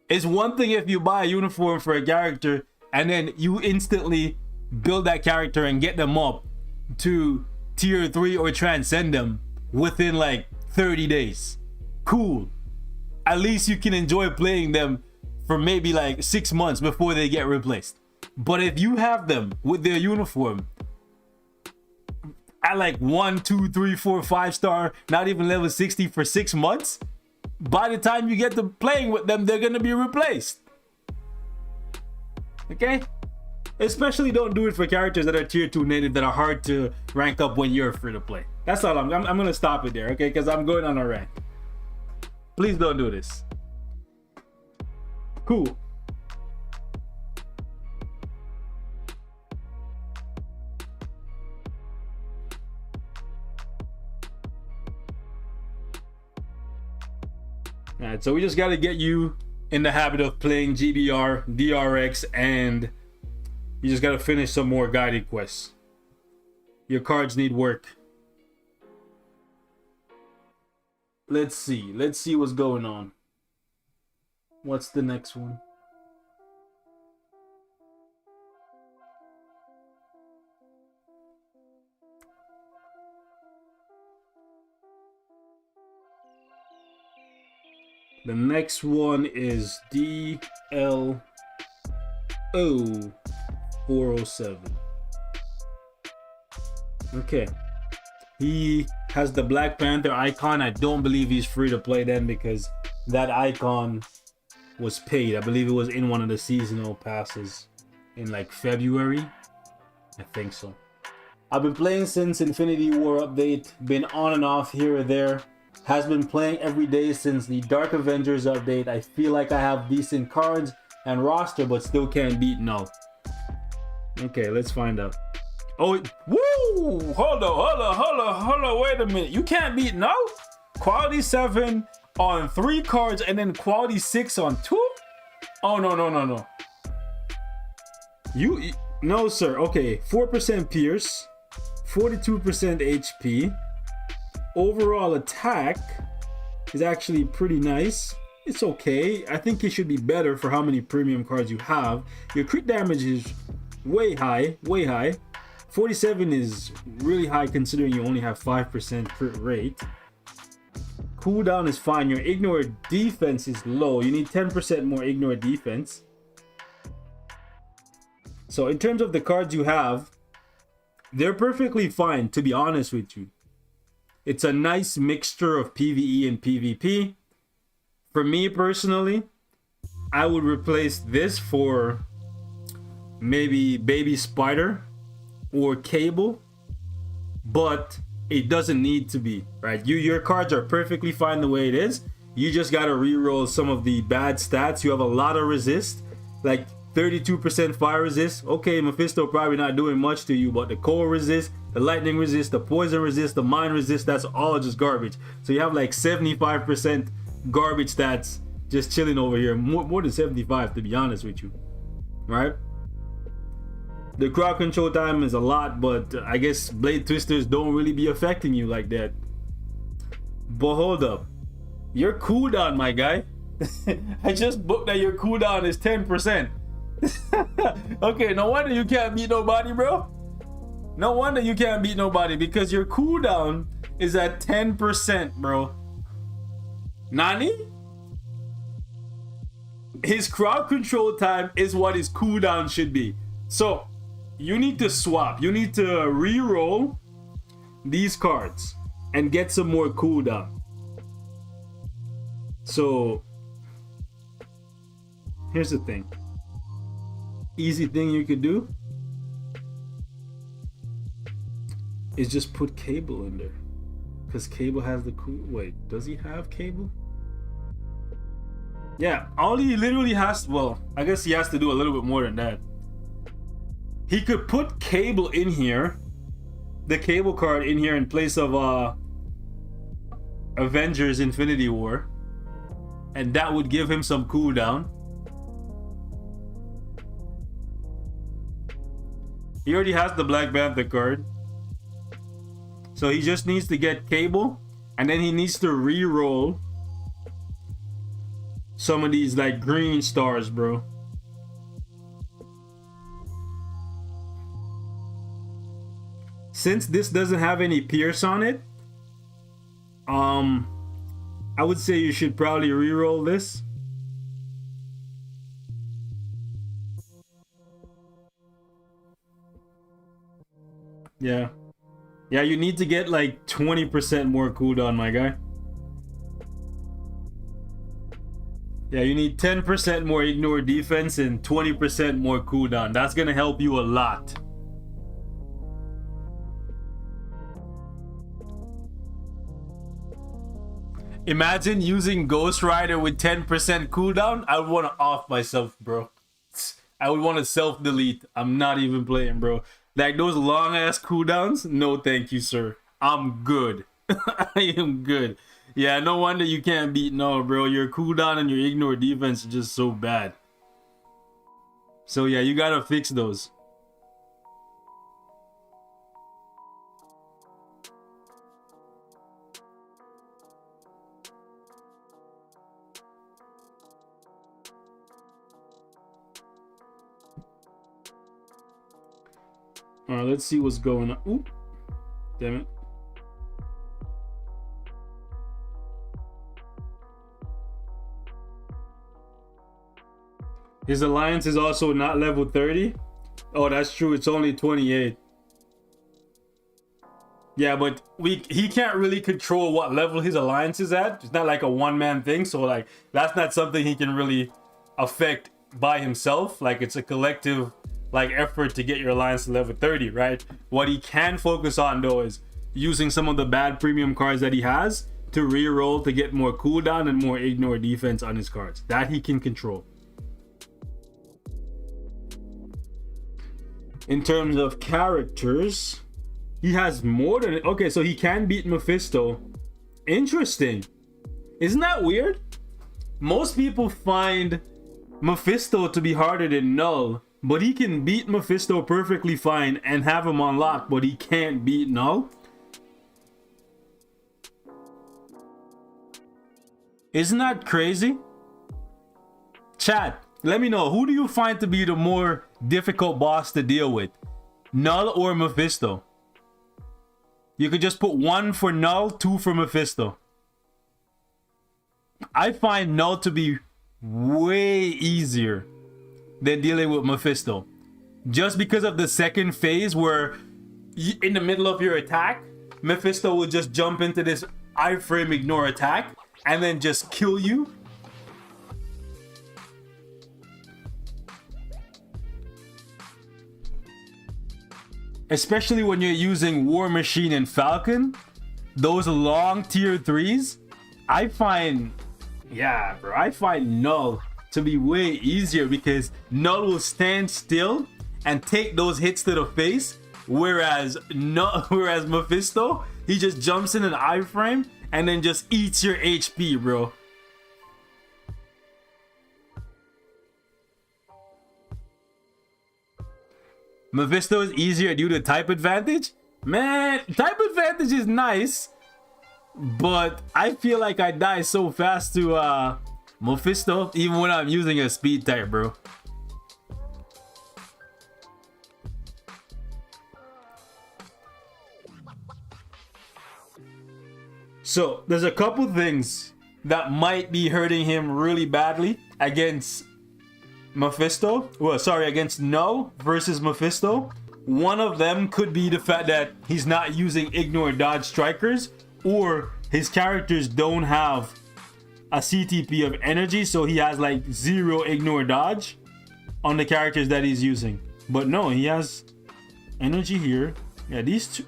It's one thing if you buy a uniform for a character and then you instantly build that character and get them up to tier 3 or transcend them within like 30 days. Cool. At least you can enjoy playing them for maybe like 6 months before they get replaced. But if you have them with their uniform at like 1, 2, 3, 4, 5 star, not even level 60 for 6 months, by the time you get to playing with them, they're gonna be replaced. Okay? Especially don't do it for characters that are tier 2 native that are hard to rank up when you're free to play. That's all. I'm gonna stop it there, okay? Because I'm going on a rant. Please don't do this. Cool. Alright, so we just gotta get you in the habit of playing GBR, DRX, and you just gotta finish some more guided quests. Your cards need work. Let's see what's going on. What's the next one? The next one is DLO 407. Okay. He has the Black Panther icon. I don't believe he's free to play then because that icon was paid. I believe it was in one of the seasonal passes in like February. I think so. I've been playing since Infinity War update. Been on and off here or there. Has been playing every day since the Dark Avengers update. I feel like I have decent cards and roster, but still can't beat no. Okay, let's find out. Oh, woo! Hold on, wait a minute. You can't beat no? Quality 7 on 3 cards and then quality 6 on 2? Oh, no. You no, sir. Okay, 4% Pierce, 42% HP. Overall attack is actually pretty nice. It's okay. I think it should be better for how many premium cards you have. Your crit damage is way high. 47 is really high considering you only have 5% crit rate. Cooldown is fine. Your ignore defense is low. You need 10% more ignore defense. So in terms of the cards you have, they're perfectly fine, to be honest with you. It's a nice mixture of PvE and PvP. For me personally, I would replace this for maybe Baby Spider or Cable, but it doesn't need to be, right? Your cards are perfectly fine the way it is. You just gotta reroll some of the bad stats. You have a lot of resist, like 32% fire resist. Okay, Mephisto probably not doing much to you, but the cold resist, the lightning resist, the poison resist, the mine resist, that's all just garbage. So you have like 75% garbage stats just chilling over here. More than 75 to be honest with you, right? The crowd control time is a lot, but I guess Blade Twisters don't really be affecting you like that. But hold up. Your cooldown, my guy. I just booked that your cooldown is 10%. Okay, no wonder you can't beat nobody, bro. No wonder you can't beat nobody because your cooldown is at 10%, bro. Nani? His crowd control time is what his cooldown should be. So you need to swap. You need to re-roll these cards and get some more cooldown. So here's the thing. Easy thing you could do is just put Cable in there, because Cable has the cool. Wait, does he have Cable? Yeah, all he literally has. Well, I guess he has to do a little bit more than that. He could put Cable in here, the Cable card in here in place of Avengers Infinity War, and that would give him some cooldown. He already has the Black Panther card. So he just needs to get Cable, and then he needs to re-roll some of these like green stars, bro. Since this doesn't have any Pierce on it, I would say you should probably re-roll this. Yeah. Yeah, you need to get like 20% more cooldown, my guy. Yeah, you need 10% more ignore defense and 20% more cooldown. That's gonna help you a lot. Imagine using Ghost Rider with 10% cooldown. I would want to off myself, bro. I would want to self-delete. I'm not even playing, bro. Like those long-ass cooldowns, no thank you, sir. I'm good. I am good. Yeah, no wonder you can't beat Null, bro. Your cooldown and your ignore defense is just so bad. So yeah, you gotta fix those. Alright, let's see what's going on. Oop. Damn it. His alliance is also not level 30. Oh, that's true. It's only 28. Yeah, but he can't really control what level his alliance is at. It's not like a one-man thing. So like that's not something he can really affect by himself. Like it's a collective like effort to get your alliance to level 30, right? What he can focus on though is using some of the bad premium cards that he has to reroll to get more cooldown and more ignore defense on his cards. That he can control. In terms of characters, he has more than... Okay, so he can beat Mephisto. Interesting. Isn't that weird? Most people find Mephisto to be harder than Null, but he can beat Mephisto perfectly fine and have him unlocked, but he can't beat Null. Isn't that crazy? Chat, let me know, who do you find to be the more difficult boss to deal with? Null or Mephisto? You could just put 1 for Null, 2 for Mephisto. I find Null to be way easier than dealing with Mephisto. Just because of the second phase where in the middle of your attack, Mephisto will just jump into this iframe ignore attack and then just kill you. Especially when you're using War Machine and Falcon, those long tier 3s, I find, yeah, bro, I find Null to be way easier because Null will stand still and take those hits to the face, whereas Mephisto, he just jumps in an iframe and then just eats your HP, bro. Mephisto is easier due to type advantage? Man, type advantage is nice, but I feel like I die so fast to Mephisto, even when I'm using a speed type, bro. So, there's a couple things that might be hurting him really badly against Mephisto. Well, sorry, against Null versus Mephisto. One of them could be the fact that he's not using ignore dodge strikers, or his characters don't have a CTP of energy, so he has like 0 ignore dodge on the characters that he's using. But no, he has energy here. Yeah, these two.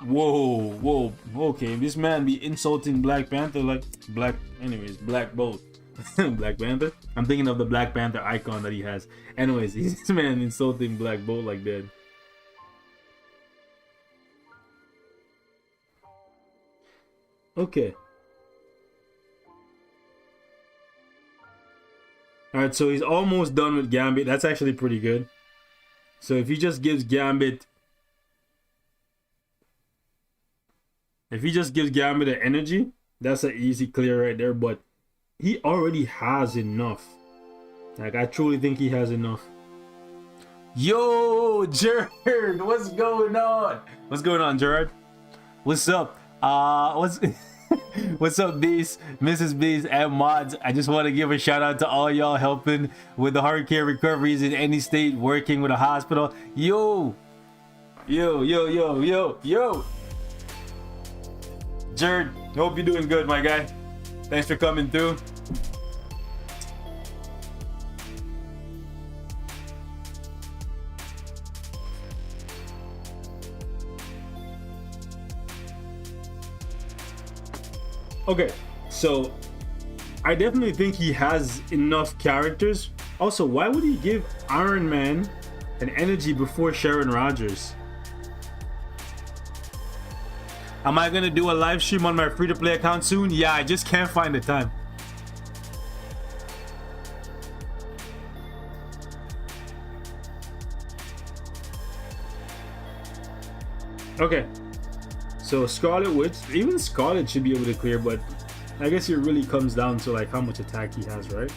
Whoa, okay, this man be insulting Black Panther like Black Bolt. Black Panther? I'm thinking of the Black Panther icon that he has. Anyways, this man insulting Black Bolt like that. Okay. Alright, so he's almost done with Gambit. That's actually pretty good. So if he just gives Gambit... If he just gives Gambit an energy, that's an easy clear right there, but he already has enough. Like, I truly think he has enough. Yo, Gerard, what's going on? What's going on, Gerard? What's up? What's up, Beast, Mrs. Beast, and mods? I just want to give a shout out to all y'all helping with the hard care recoveries in any state, working with a hospital. Yo. Jared, hope you're doing good, my guy. Thanks for coming through. Okay, so I definitely think he has enough characters. Also, why would he give Iron Man an energy before Sharon Rogers? Am I gonna do a live stream on my free-to-play account soon? Yeah, I just can't find the time. Okay, so Scarlet Witch, even Scarlet should be able to clear, but I guess it really comes down to like how much attack he has, right?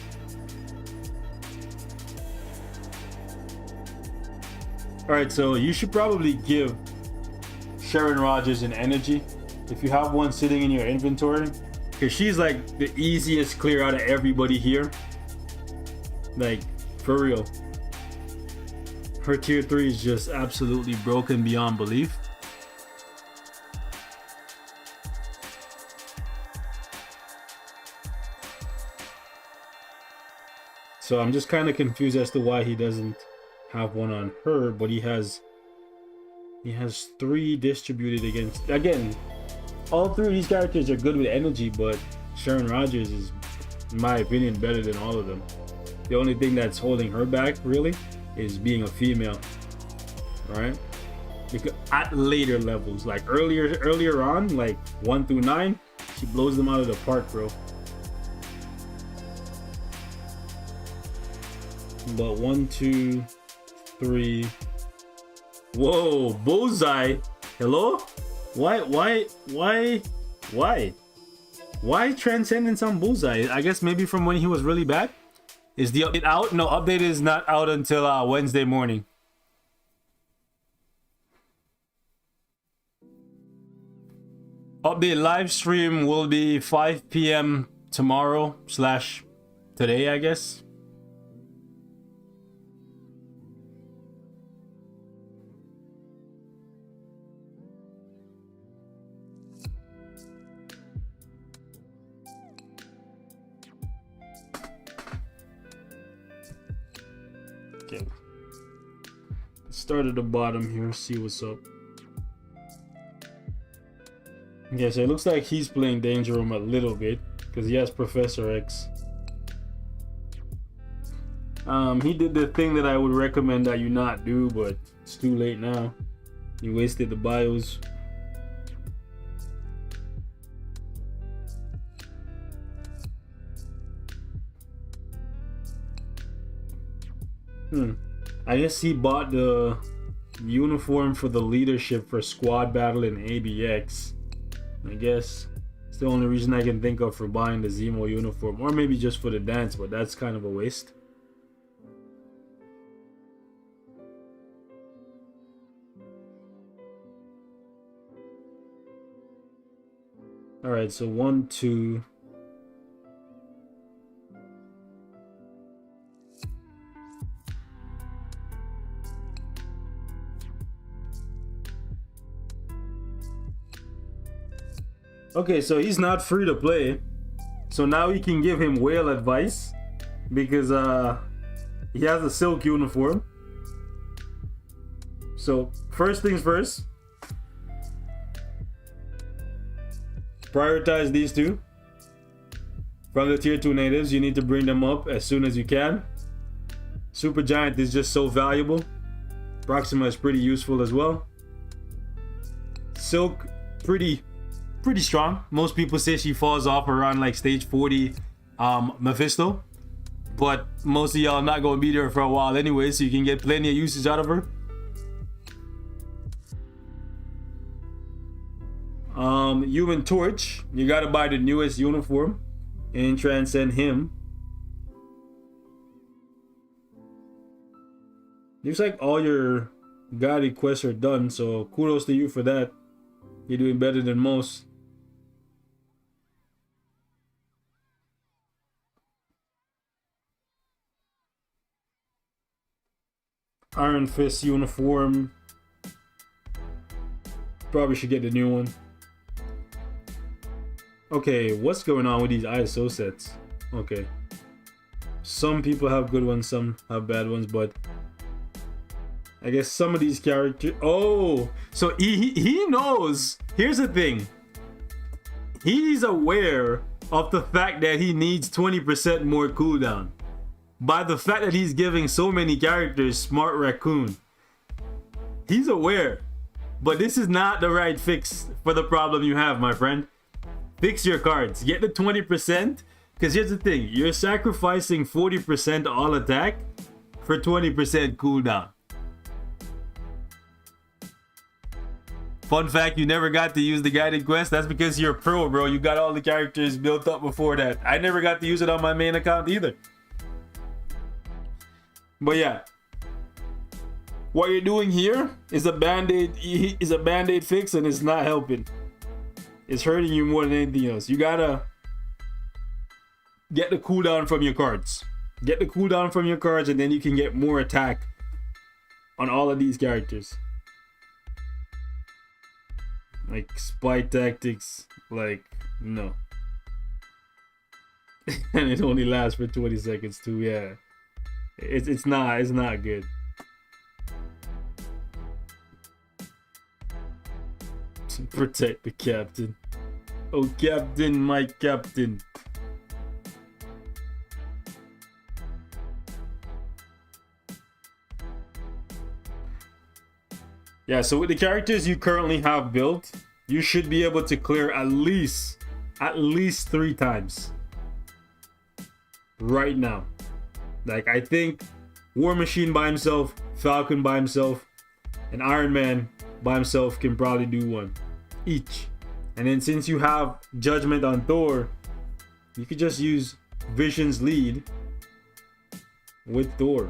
Alright, so you should probably give Sharon Rogers an energy if you have one sitting in your inventory, because she's like the easiest clear out of everybody here. Like, for real. Her tier 3 is just absolutely broken beyond belief. So I'm just kind of confused as to why he doesn't have one on her, but he has 3 distributed against. Again, all 3 of these characters are good with energy, but Sharon Rogers is, in my opinion, better than all of them. The only thing that's holding her back, really, is being a female, right? Because at later levels, like earlier on, like 1 through 9, she blows them out of the park, bro. But 1, 2, 3. Whoa, bullseye. Hello? Why Transcendence on bullseye? I guess maybe from when he was really bad. Is the update out? No, update is not out until Wednesday morning. Update live stream will be 5 p.m. tomorrow / today, I guess. Okay. Start at the bottom here, see what's up. Okay, so it looks like he's playing Danger Room a little bit because he has Professor X. He did the thing that I would recommend that you not do, but it's too late now. You wasted the bios. I guess he bought the uniform for the leadership for squad battle in ABX. I guess it's the only reason I can think of for buying the Zemo uniform, or maybe just for the dance, but that's kind of a waste. Alright, so 1, 2. Okay, so he's not free to play. So now we can give him whale advice because he has a silk uniform. So first things first, prioritize these 2. From the tier 2 natives, you need to bring them up as soon as you can. Super Giant is just so valuable. Proxima is pretty useful as well. Silk, pretty strong. Most people say she falls off around like stage 40 Mephisto, but most of y'all not gonna be there for a while anyway, so you can get plenty of usage out of her. Human Torch, you gotta buy the newest uniform and transcend him. Looks like all your guided quests are done, so kudos to you for that. You're doing better than most. Iron Fist uniform. Probably should get the new one. Okay, what's going on with these ISO sets? Okay. Some people have good ones, some have bad ones, but I guess some of these characters... Oh! So he knows. Here's the thing. He's aware of the fact that he needs 20% more cooldown. By the fact that he's giving so many characters Smart Raccoon. He's aware. But this is not the right fix for the problem you have, my friend. Fix your cards. Get the 20%. Because here's the thing. You're sacrificing 40% all attack for 20% cooldown. Fun fact, you never got to use the guided quest. That's because you're a pro, bro. You got all the characters built up before that. I never got to use it on my main account either. But yeah. What you're doing here is a band-aid fix, and it's not helping. It's hurting you more than anything else. You gotta get the cooldown from your cards. Get the cooldown from your cards, and then you can get more attack on all of these characters. Like spy tactics, like no. And it only lasts for 20 seconds too. Yeah, it's not good. Protect the captain. Oh, captain, my captain. Yeah, so with the characters you currently have built, you should be able to clear at least 3 times right now. Like, I think War Machine by himself, Falcon by himself, and Iron Man by himself can probably do 1 each. And then since you have Judgment on Thor, you could just use Vision's lead with Thor.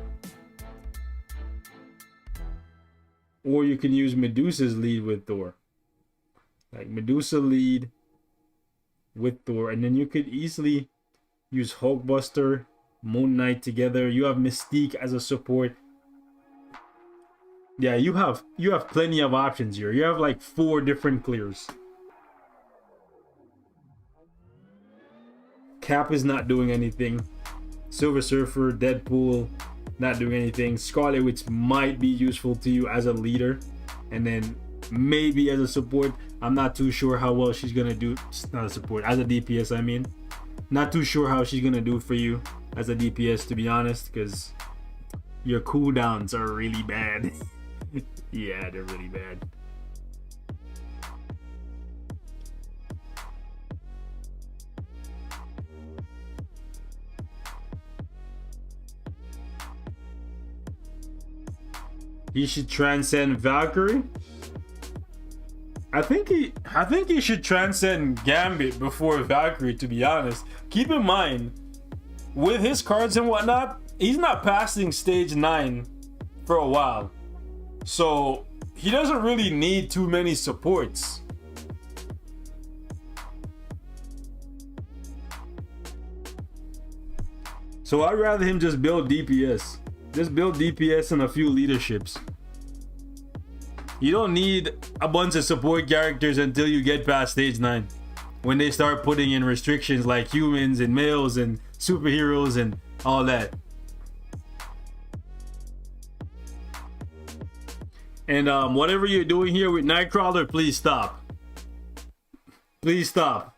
Or you can use Medusa's lead with Thor. Like Medusa lead with Thor. And then you could easily use Hulkbuster, Moon Knight together. You have Mystique as a support. Yeah, you have plenty of options here. You have like 4 different clears. Cap is not doing anything. Silver Surfer, Deadpool, not doing anything. Scarlet Witch might be useful to you as a leader, and then maybe as a support. I'm not too sure how well she's gonna do. Not a support, as a DPS. I mean, not too sure how she's gonna do for you as a DPS, to be honest, because your cooldowns are really bad. Yeah, they're really bad. He should transcend Valkyrie. I think he should transcend Gambit before Valkyrie, to be honest. Keep in mind, with his cards and whatnot, he's not passing stage 9 for a while. So he doesn't really need too many supports. So I'd rather him just build DPS. Just build DPS and a few leaderships. You don't need a bunch of support characters until you get past stage 9. When they start putting in restrictions like humans and males and superheroes and all that. And whatever you're doing here with Nightcrawler, please stop. Please stop.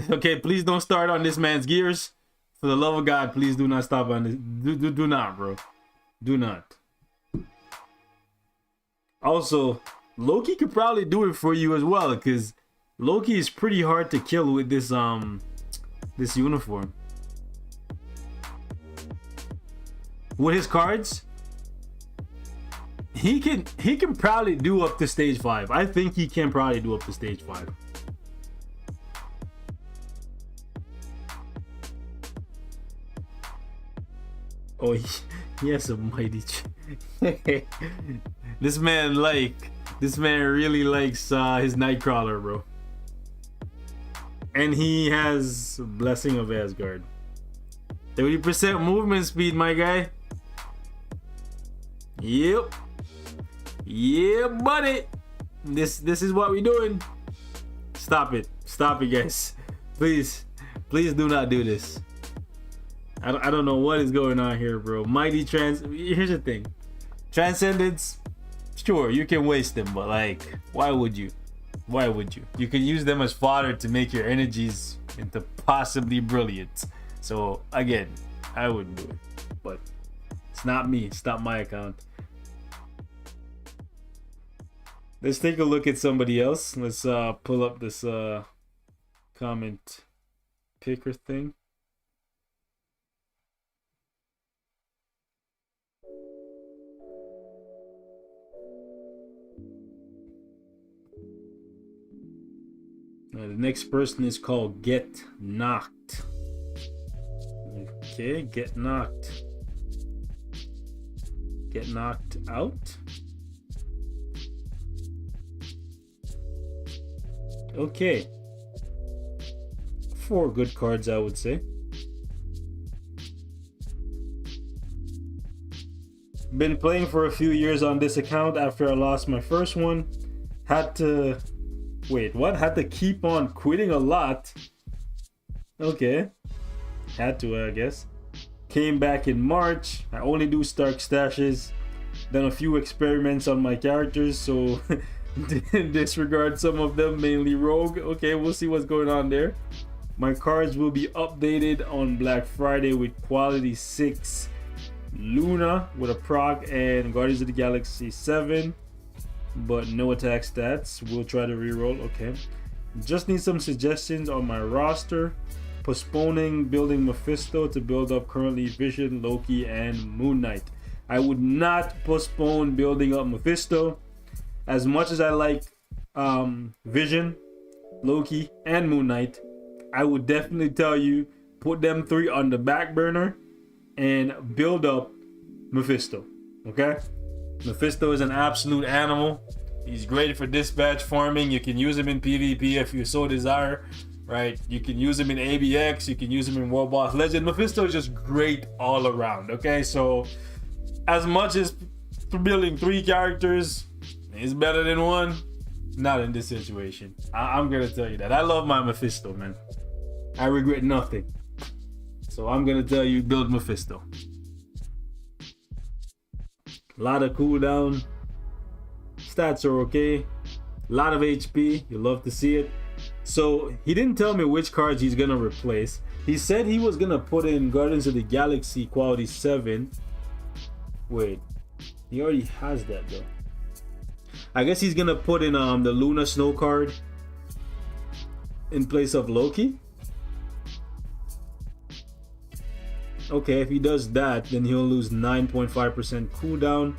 Okay, please don't start on this man's gears. For the love of God, please do not stop on this. Do not, bro. Do not. Also, Loki could probably do it for you as well, because Loki is pretty hard to kill with this this uniform. With his cards, he can probably do up to stage 5. I think he can probably do up to stage 5. Oh, he has a mighty. This man really likes his Nightcrawler, bro. And he has Blessing of Asgard. 30% movement speed, my guy. Yep. Yeah, buddy. This is what we're doing. Stop it, guys. Please do not do this. I don't know what is going on here, bro. Here's the thing. Transcendence, sure, you can waste them, but like, why would you? Why would you? You can use them as fodder to make your energies into possibly brilliant. So again, I would do it, but it's not me. It's not my account. Let's take a look at somebody else. Let's pull up this comment picker thing. The next person is called Get Knocked. Okay, Get Knocked. Get knocked out. Okay. 4 good cards, I would say. Been playing for a few years on this account after I lost my first one. Had to... Wait, what? Had to keep on quitting a lot. Okay. Had to, I guess. Came back in March. I only do Stark stashes. Done a few experiments on my characters, so disregard some of them, mainly Rogue. Okay, we'll see what's going on there. My cards will be updated on Black Friday with Quality 6 Luna with a proc and Guardians of the Galaxy 7, but no attack stats. We'll try to reroll. Okay. Just need some suggestions on my roster. Postponing building Mephisto to build up currently Vision, Loki, and Moon Knight. I would not postpone building up Mephisto. As much as I like Vision, Loki, and Moon Knight, I would definitely tell you put them 3 on the back burner and build up Mephisto. Okay? Mephisto is an absolute animal. He's great for dispatch farming. You can use him in PvP if you so desire. Right? You can use him in ABX. You can use him in World Boss Legend. Mephisto is just great all around. Okay? So, as much as building 3 characters is better than 1, not in this situation. I'm gonna tell you that. I love my Mephisto, man. I regret nothing. So I'm gonna tell you, build Mephisto. A lot of cooldown. Stats are okay. A lot of HP. You love to see it. So he didn't tell me which cards he's gonna replace. He said he was gonna put in Guardians of the Galaxy Quality 7. Wait, he already has that though. I guess he's gonna put in the Luna Snow card in place of Loki. Okay, if he does that, then he'll lose 9.5% cooldown,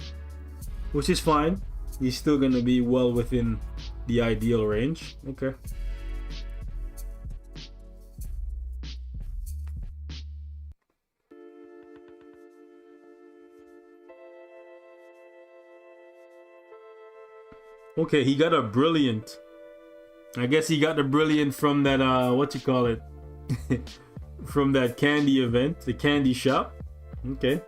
which is fine. He's still gonna be well within the ideal range. Okay. Okay, he got a brilliant. I guess he got the brilliant from that what you call it? From that candy event, the candy shop. Okay.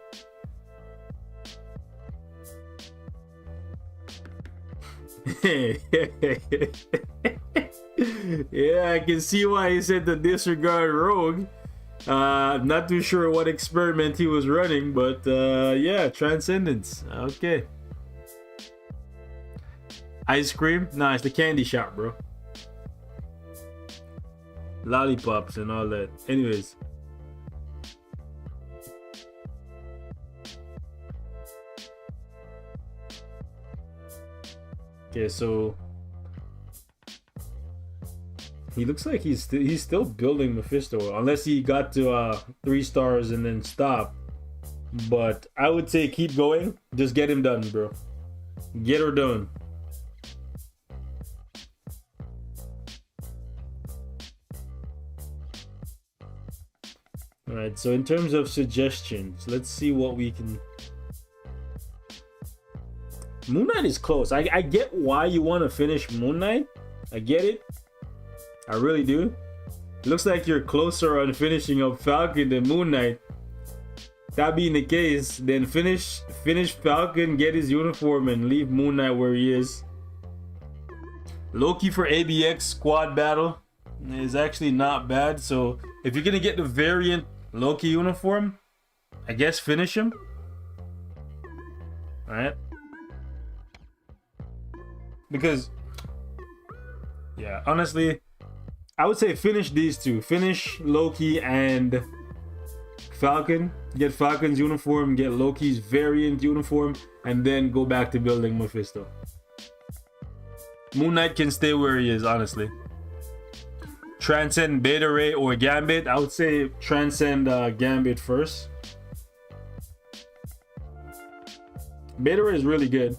Yeah, I can see why he said to disregard Rogue. Not too sure what experiment he was running, but yeah, Transcendence. Okay. Ice cream? Nah, it's the candy shop, bro. Lollipops and all that. Anyways. Okay, so he looks like he's still building Mephisto, unless he got to 3 stars and then stop. But I would say keep going. Just get him done, bro. Get her done. Alright, so in terms of suggestions, let's see what we can... Moon Knight is close. I get why you want to finish Moon Knight. I get it. I really do. It looks like you're closer on finishing up Falcon than Moon Knight. That being the case, then finish Falcon, get his uniform, and leave Moon Knight where he is. Loki for ABX squad battle is actually not bad. So if you're gonna get the variant Loki uniform, I guess finish him. Alright. Because Yeah, honestly, I would say finish these two. Finish Loki and Falcon. Get Falcon's uniform, get Loki's variant uniform, and then go back to building Mephisto. Moon Knight can stay where he is, honestly. Transcend Beta Ray or Gambit. I would say transcend Gambit first. Beta Ray is really good.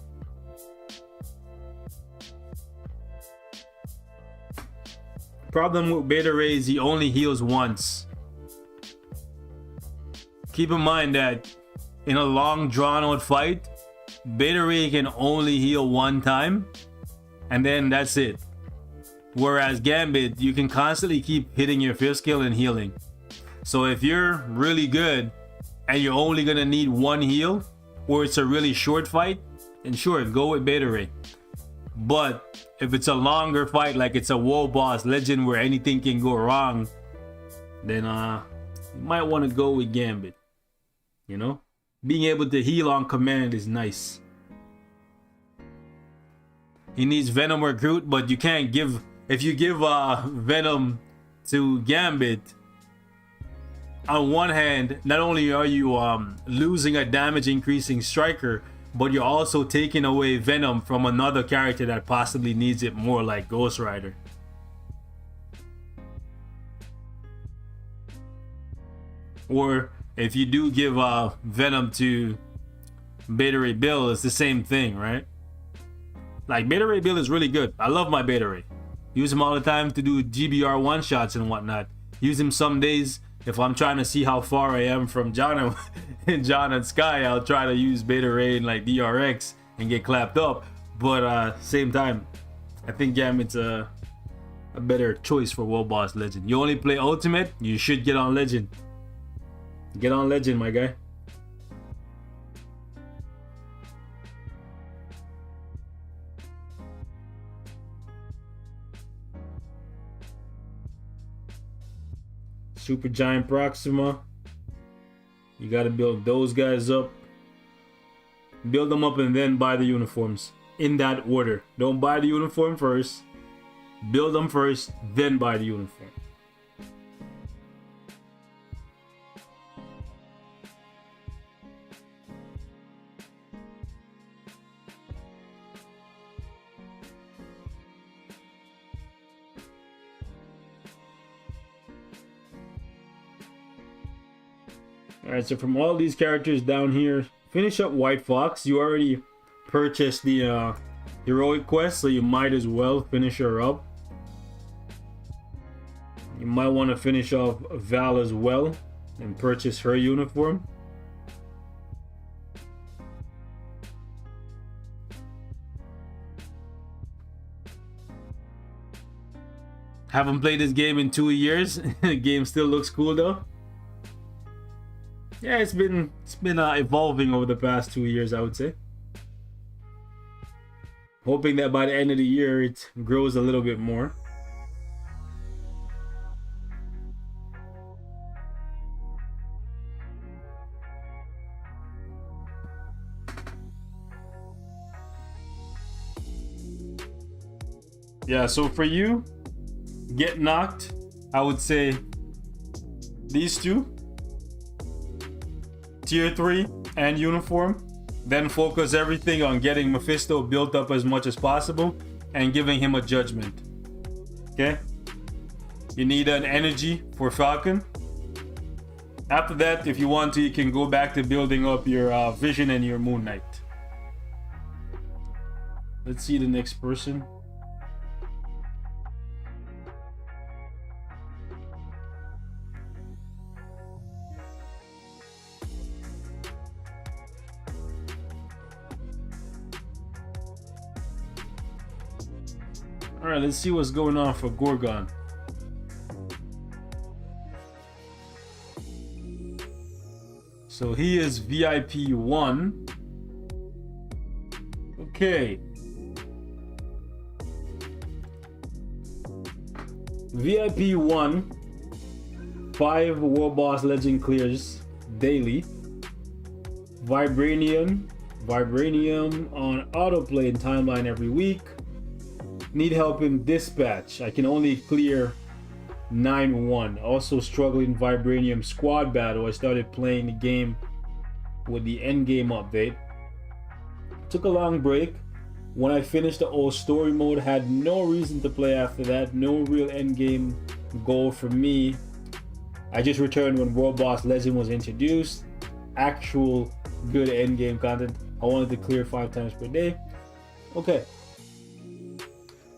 Problem with Beta Ray is he only heals once. Keep in mind that in a long drawn out fight, Beta Ray can only heal one time, and then that's it. Whereas Gambit, you can constantly keep hitting your fifth skill and healing. So if you're really good and you're only gonna need one heal, or it's a really short fight, then sure, go with Beta Ray. But if it's a longer fight, like it's a World Boss Legend where anything can go wrong, then you might want to go with Gambit. You know, being able to heal on command is nice. He needs Venom or Groot, but you can't give. If you give Venom to Gambit, on one hand, not only are you losing a damage increasing striker, but you're also taking away Venom from another character that possibly needs it more, like Ghost Rider. Or if you do give Venom to Beta Ray Bill, it's the same thing, right? Like, Beta Ray Bill is really good. I love my Beta Ray. Use him all the time to do GBR one-shots and whatnot. Use him some days if I'm trying to see how far I am from John and Sky. I'll try to use Beta Ray and like DRX and get clapped up. But same time, I think Gambit's a better choice for World Boss Legend. You only play Ultimate, you should get on Legend. Get on Legend, my guy. Super Giant Proxima. You got to build those guys up. Build them up and then buy the uniforms. In that order. Don't buy the uniform first. Build them first, then buy the uniform. Alright, so from all these characters down here, finish up White Fox. You already purchased the heroic quest, so you might as well finish her up. You might want to finish off Val as well and purchase her uniform. Haven't played this game in 2 years. The game still looks cool though. Yeah, it's been evolving over the past 2 years, I would say. Hoping that by the end of the year it grows a little bit more. Yeah, so for you, get knocked, I would say these two. Tier 3 and uniform, then focus everything on getting Mephisto built up as much as possible and giving him a judgment. Okay, you need an energy for Falcon. After that, if you want to, you can go back to building up your Vision and your Moon Knight. Let's see the next person. Alright, let's see what's going on for Gorgon. So he is VIP 1. Okay. VIP 1. 5 World Boss Legend clears daily. Vibranium on autoplay and timeline every week. Need help in dispatch. I can only clear 9-1. Also struggling Vibranium squad battle. I started playing the game with the endgame update. Took a long break. When I finished the old story mode, had no reason to play after that. No real endgame goal for me. I just returned when World Boss Legend was introduced. Actual good endgame content. I wanted to clear 5 times per day. Okay.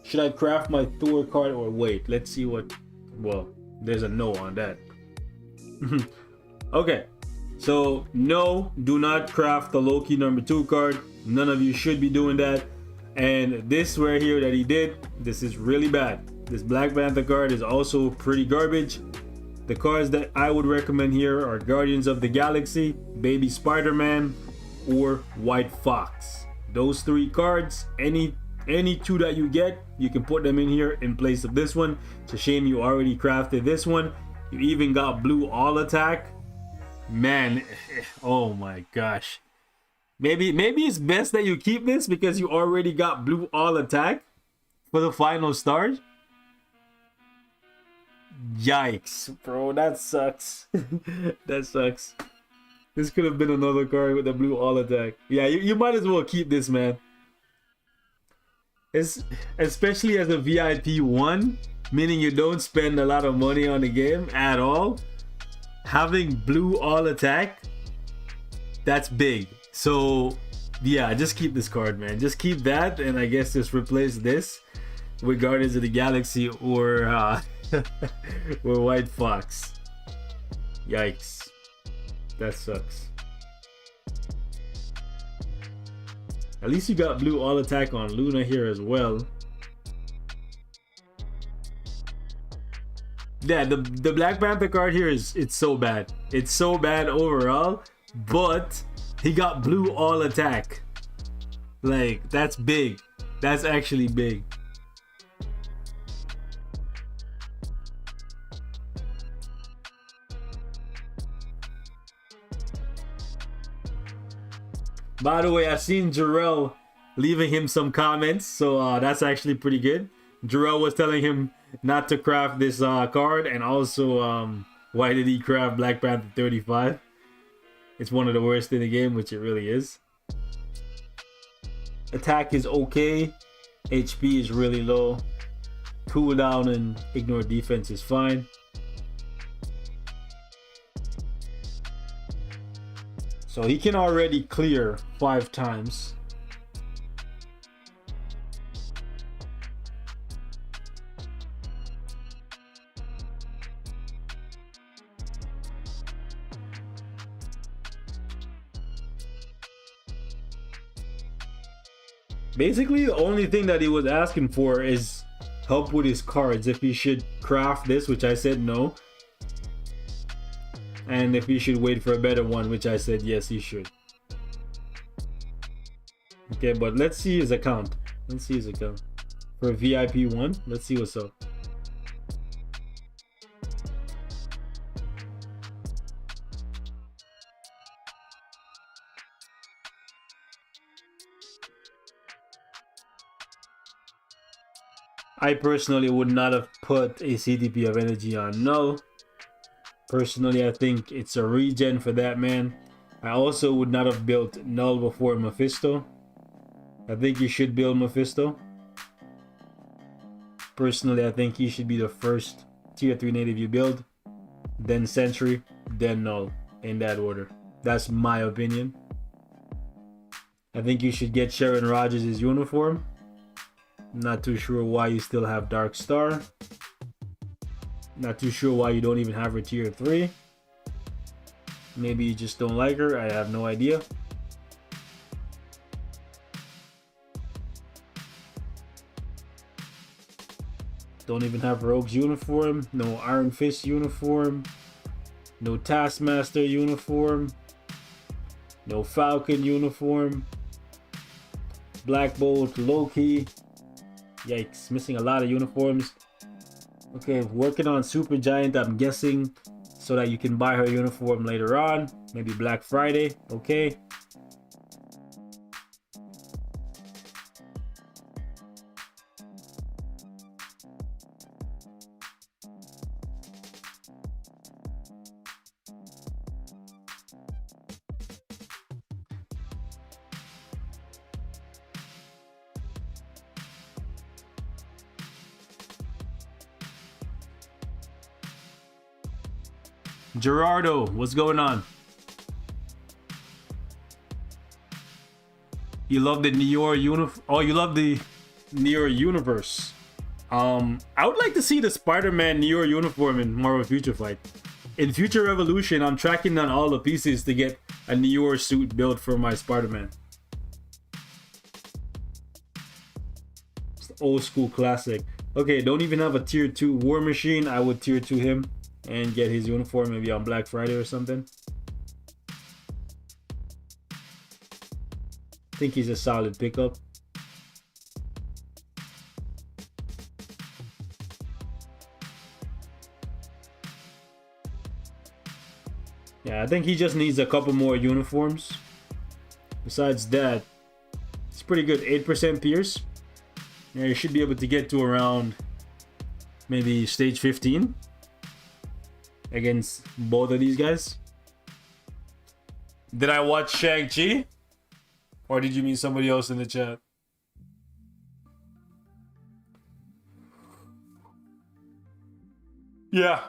Should I craft my Thor card or wait? Let's see what... Well, there's a no on that. Okay. So, no, do not craft the Loki number 2 card. None of you should be doing that. And this right here that he did, this is really bad. This Black Panther card is also pretty garbage. The cards that I would recommend here are Guardians of the Galaxy, Baby Spider-Man, or White Fox. Those 3 cards, any 2 that you get, you can put them in here in place of this one. It's a shame you already crafted this one. You even got Blue All Attack. Man, oh my gosh. Maybe it's best that you keep this because you already got Blue All Attack for the final stars. Yikes, bro, that sucks. That sucks. This could have been another card with the Blue All Attack. Yeah, you might as well keep this, man. It's, especially as a VIP 1, meaning you don't spend a lot of money on the game at all. Having Blue All Attack, that's big. So yeah, just keep this card, man. Just keep that, and I guess just replace this with Guardians of the Galaxy or or White Fox. Yikes, that sucks. At least you got Blue All Attack on Luna here as well. Yeah, the Black Panther card here it's so bad. It's so bad overall, but he got Blue All Attack. Like, that's big. That's actually big. By the way, I've seen Jarrell leaving him some comments, so that's actually pretty good. Jarrell was telling him not to craft this card, and also why did he craft Black Panther 35? It's one of the worst in the game, which it really is. Attack is okay. HP is really low. Cooldown and ignore defense is fine. So he can already clear 5 times. Basically, the only thing that he was asking for is help with his cards. If he should craft this, which I said no. And if he should wait for a better one, which I said yes, he should. Okay, but let's see his account. Let's see his account. For VIP 1, let's see what's up. I personally would not have put a CTP of energy on null. Personally, I think it's a regen for that man. I also would not have built null before Mephisto. I think you should build Mephisto. Personally, I think he should be the first tier 3 native you build. Then Sentry, then null. In that order. That's my opinion. I think you should get Sharon Rogers' uniform. Not too sure why you still have Dark Star. Not too sure why you don't even have her tier 3. Maybe you just don't like her. I have no idea. Don't even have Rogue's uniform. No Iron Fist uniform. No Taskmaster uniform. No Falcon uniform. Black Bolt, Loki. Yikes, missing a lot of uniforms. Okay, working on Super Giant, I'm guessing, so that you can buy her uniform later on. Maybe Black Friday, okay. Gerardo, what's going on? You love the Neo universe? Oh, you love the Neo universe. I would like to see the Spider-Man Neo uniform in Marvel Future Fight. In Future Revolution, I'm tracking down all the pieces to get a Neo suit built for my Spider-Man. It's the old school classic. Okay, don't even have a tier 2 War Machine. I would tier 2 him and get his uniform maybe on Black Friday or something. I think he's a solid pickup. Yeah, I think he just needs a couple more uniforms. Besides that, it's pretty good. 8% Pierce. Yeah, you should be able to get to around maybe stage 15 against both of these guys. Did I watch Shang-Chi? Or did you mean somebody else in the chat? Yeah.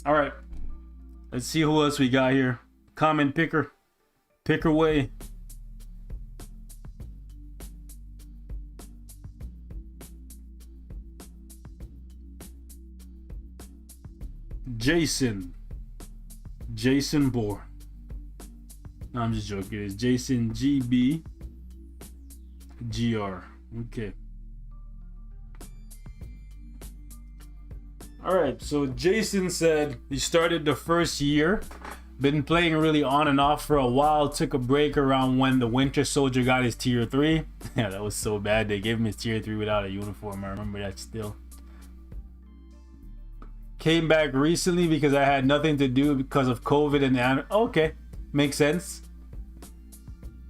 All right. Let's see who else we got here. Comment picker. Pick away. Jason Bourne. No, I'm just joking. It's Jason GB GR. Okay. Alright, so Jason said he started the first year, been playing really on and off for a while, took a break around when the Winter Soldier got his tier 3. Yeah, that was so bad. They gave him his tier 3 without a uniform. I remember that still. Came back recently because I had nothing to do because of COVID and the okay, makes sense.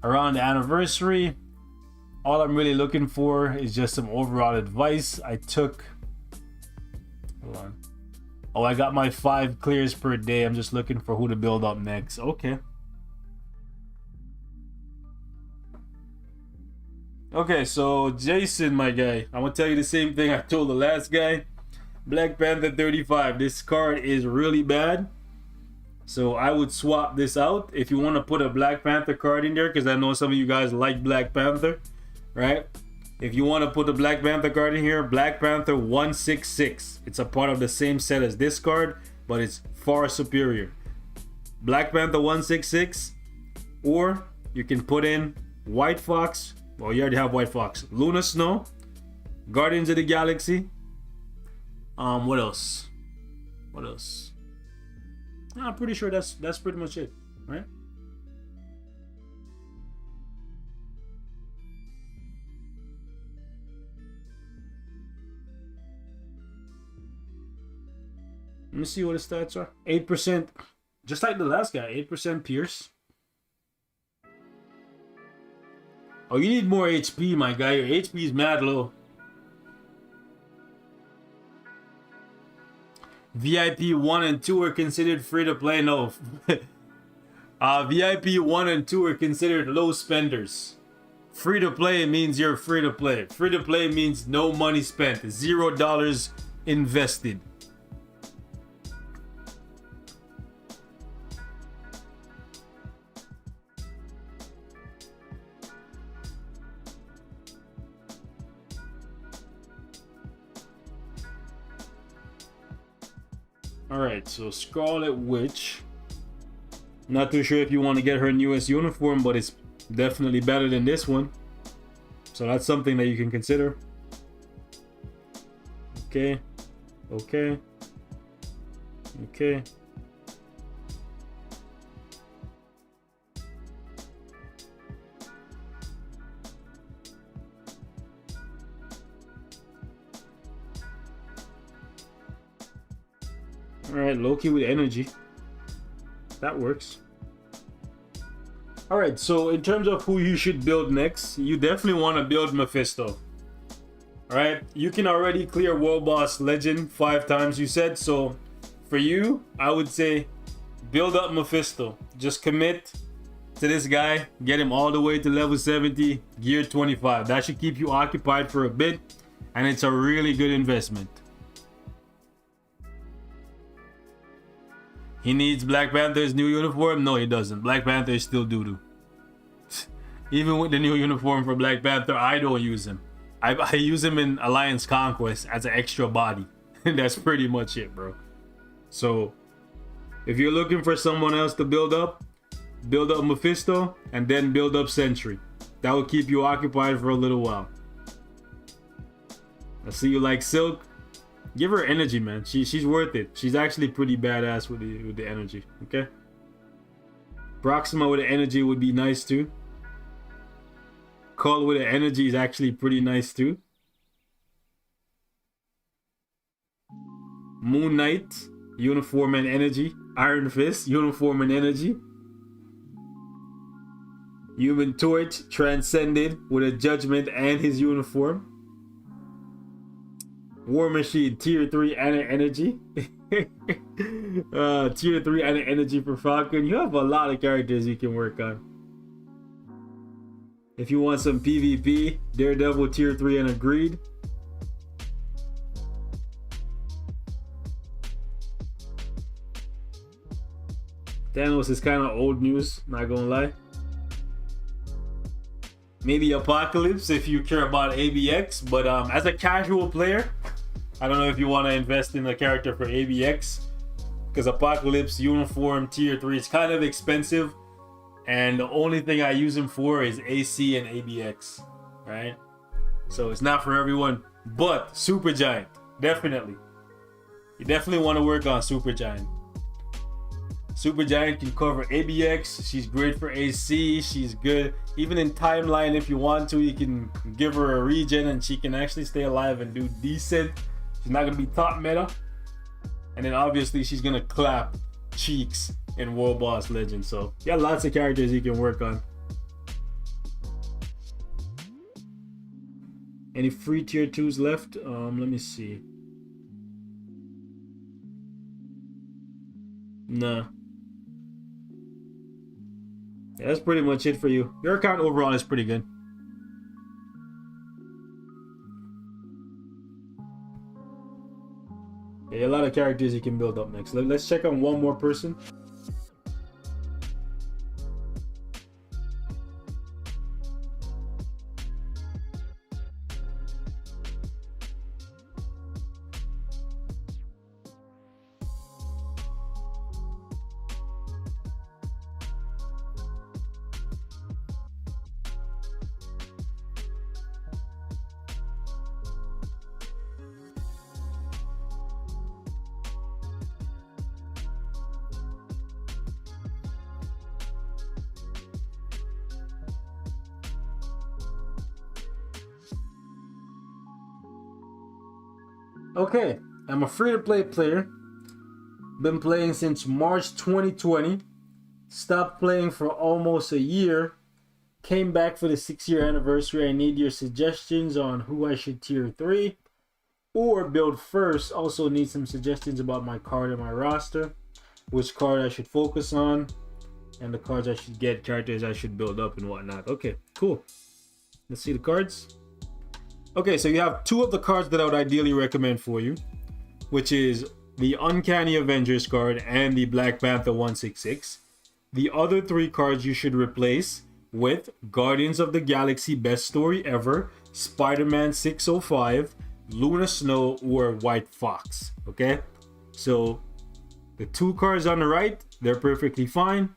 Around the anniversary, all I'm really looking for is just some overall advice. I took, hold on. Oh, I got my 5 clears per day. I'm just looking for who to build up next. Okay. Okay, so Jason, my guy, I'm gonna tell you the same thing I told the last guy. Black Panther 35. This card is really bad. So I would swap this out if you want to put a Black Panther card in there, because I know some of you guys like Black Panther, right? If you want to put the Black Panther card in here, Black Panther 166. It's a part of the same set as this card, but it's far superior. Black Panther 166, or you can put in White Fox. Well, you already have White Fox. Luna Snow, Guardians of the Galaxy. What else? What else? I'm pretty sure that's pretty much it, right? Let me see what his stats are. 8%, just like the last guy. 8% Pierce. Oh, you need more HP, my guy. Your HP is mad low. VIP 1 and 2 are considered free to play. No. VIP 1 and 2 are considered low spenders. Free to play means you're free to play. Free to play means no money spent. $0 invested. Alright, so Scarlet Witch. Not too sure if you want to get her newest uniform, but it's definitely better than this one. So that's something that you can consider. Okay. Okay. Okay. Alright, Loki with energy. That works. Alright, so in terms of who you should build next, you definitely want to build Mephisto. Alright, you can already clear World Boss Legend 5 times, you said. So for you, I would say build up Mephisto. Just commit to this guy, get him all the way to level 70, gear 25. That should keep you occupied for a bit, and it's a really good investment. He needs Black Panther's new uniform? No, he doesn't. Black Panther is still doo-doo. Even with the new uniform for Black Panther, I don't use him. I use him in Alliance Conquest as an extra body. That's pretty much it, bro. So, if you're looking for someone else to build up Mephisto, and then build up Sentry. That will keep you occupied for a little while. I see you like Silk. Give her energy, man. She's worth it. She's actually pretty badass with the energy. Okay. Proxima with the energy would be nice too. Cull with the energy is actually pretty nice too. Moon Knight, uniform and energy. Iron Fist, uniform and energy. Human Torch, transcended with a judgment and his uniform. War Machine, tier 3 and an energy. Tier 3 and an energy for Falcon. You have a lot of characters you can work on. If you want some PvP, Daredevil tier 3 and a greed. Thanos is kind of old news, not gonna lie. Maybe Apocalypse if you care about ABX, but as a casual player, I don't know if you want to invest in a character for ABX, because Apocalypse uniform tier 3 is kind of expensive, and the only thing I use him for is AC and ABX, right? So it's not for everyone, but Supergiant, definitely. You definitely want to work on Supergiant. Supergiant can cover ABX. She's great for AC. She's good. Even in timeline, if you want to, you can give her a regen and she can actually stay alive and do decent. She's not going to be top meta. And then obviously she's going to clap cheeks in World Boss Legend. So yeah, lots of characters you can work on. Any free tier 2s left? Let me see. Nah. Yeah, that's pretty much it for you. Your account overall is pretty good. Yeah, a lot of characters you can build up next. Let's check on one more person. Okay, I'm a free-to-play player. Been playing since March 2020. Stopped playing for almost a year. Came back for the 6-year anniversary. I need your suggestions on who I should tier 3 or build first. Also need some suggestions about my card and my roster. Which card I should focus on. And the cards I should get, characters I should build up and whatnot. Okay, cool. Let's see the cards. Okay, so you have 2 of the cards that I would ideally recommend for you, which is the Uncanny Avengers card and the Black Panther 166. The other 3 cards you should replace with Guardians of the Galaxy Best Story Ever, Spider-Man 605, Luna Snow, or White Fox. Okay, so the 2 cards on the right, they're perfectly fine.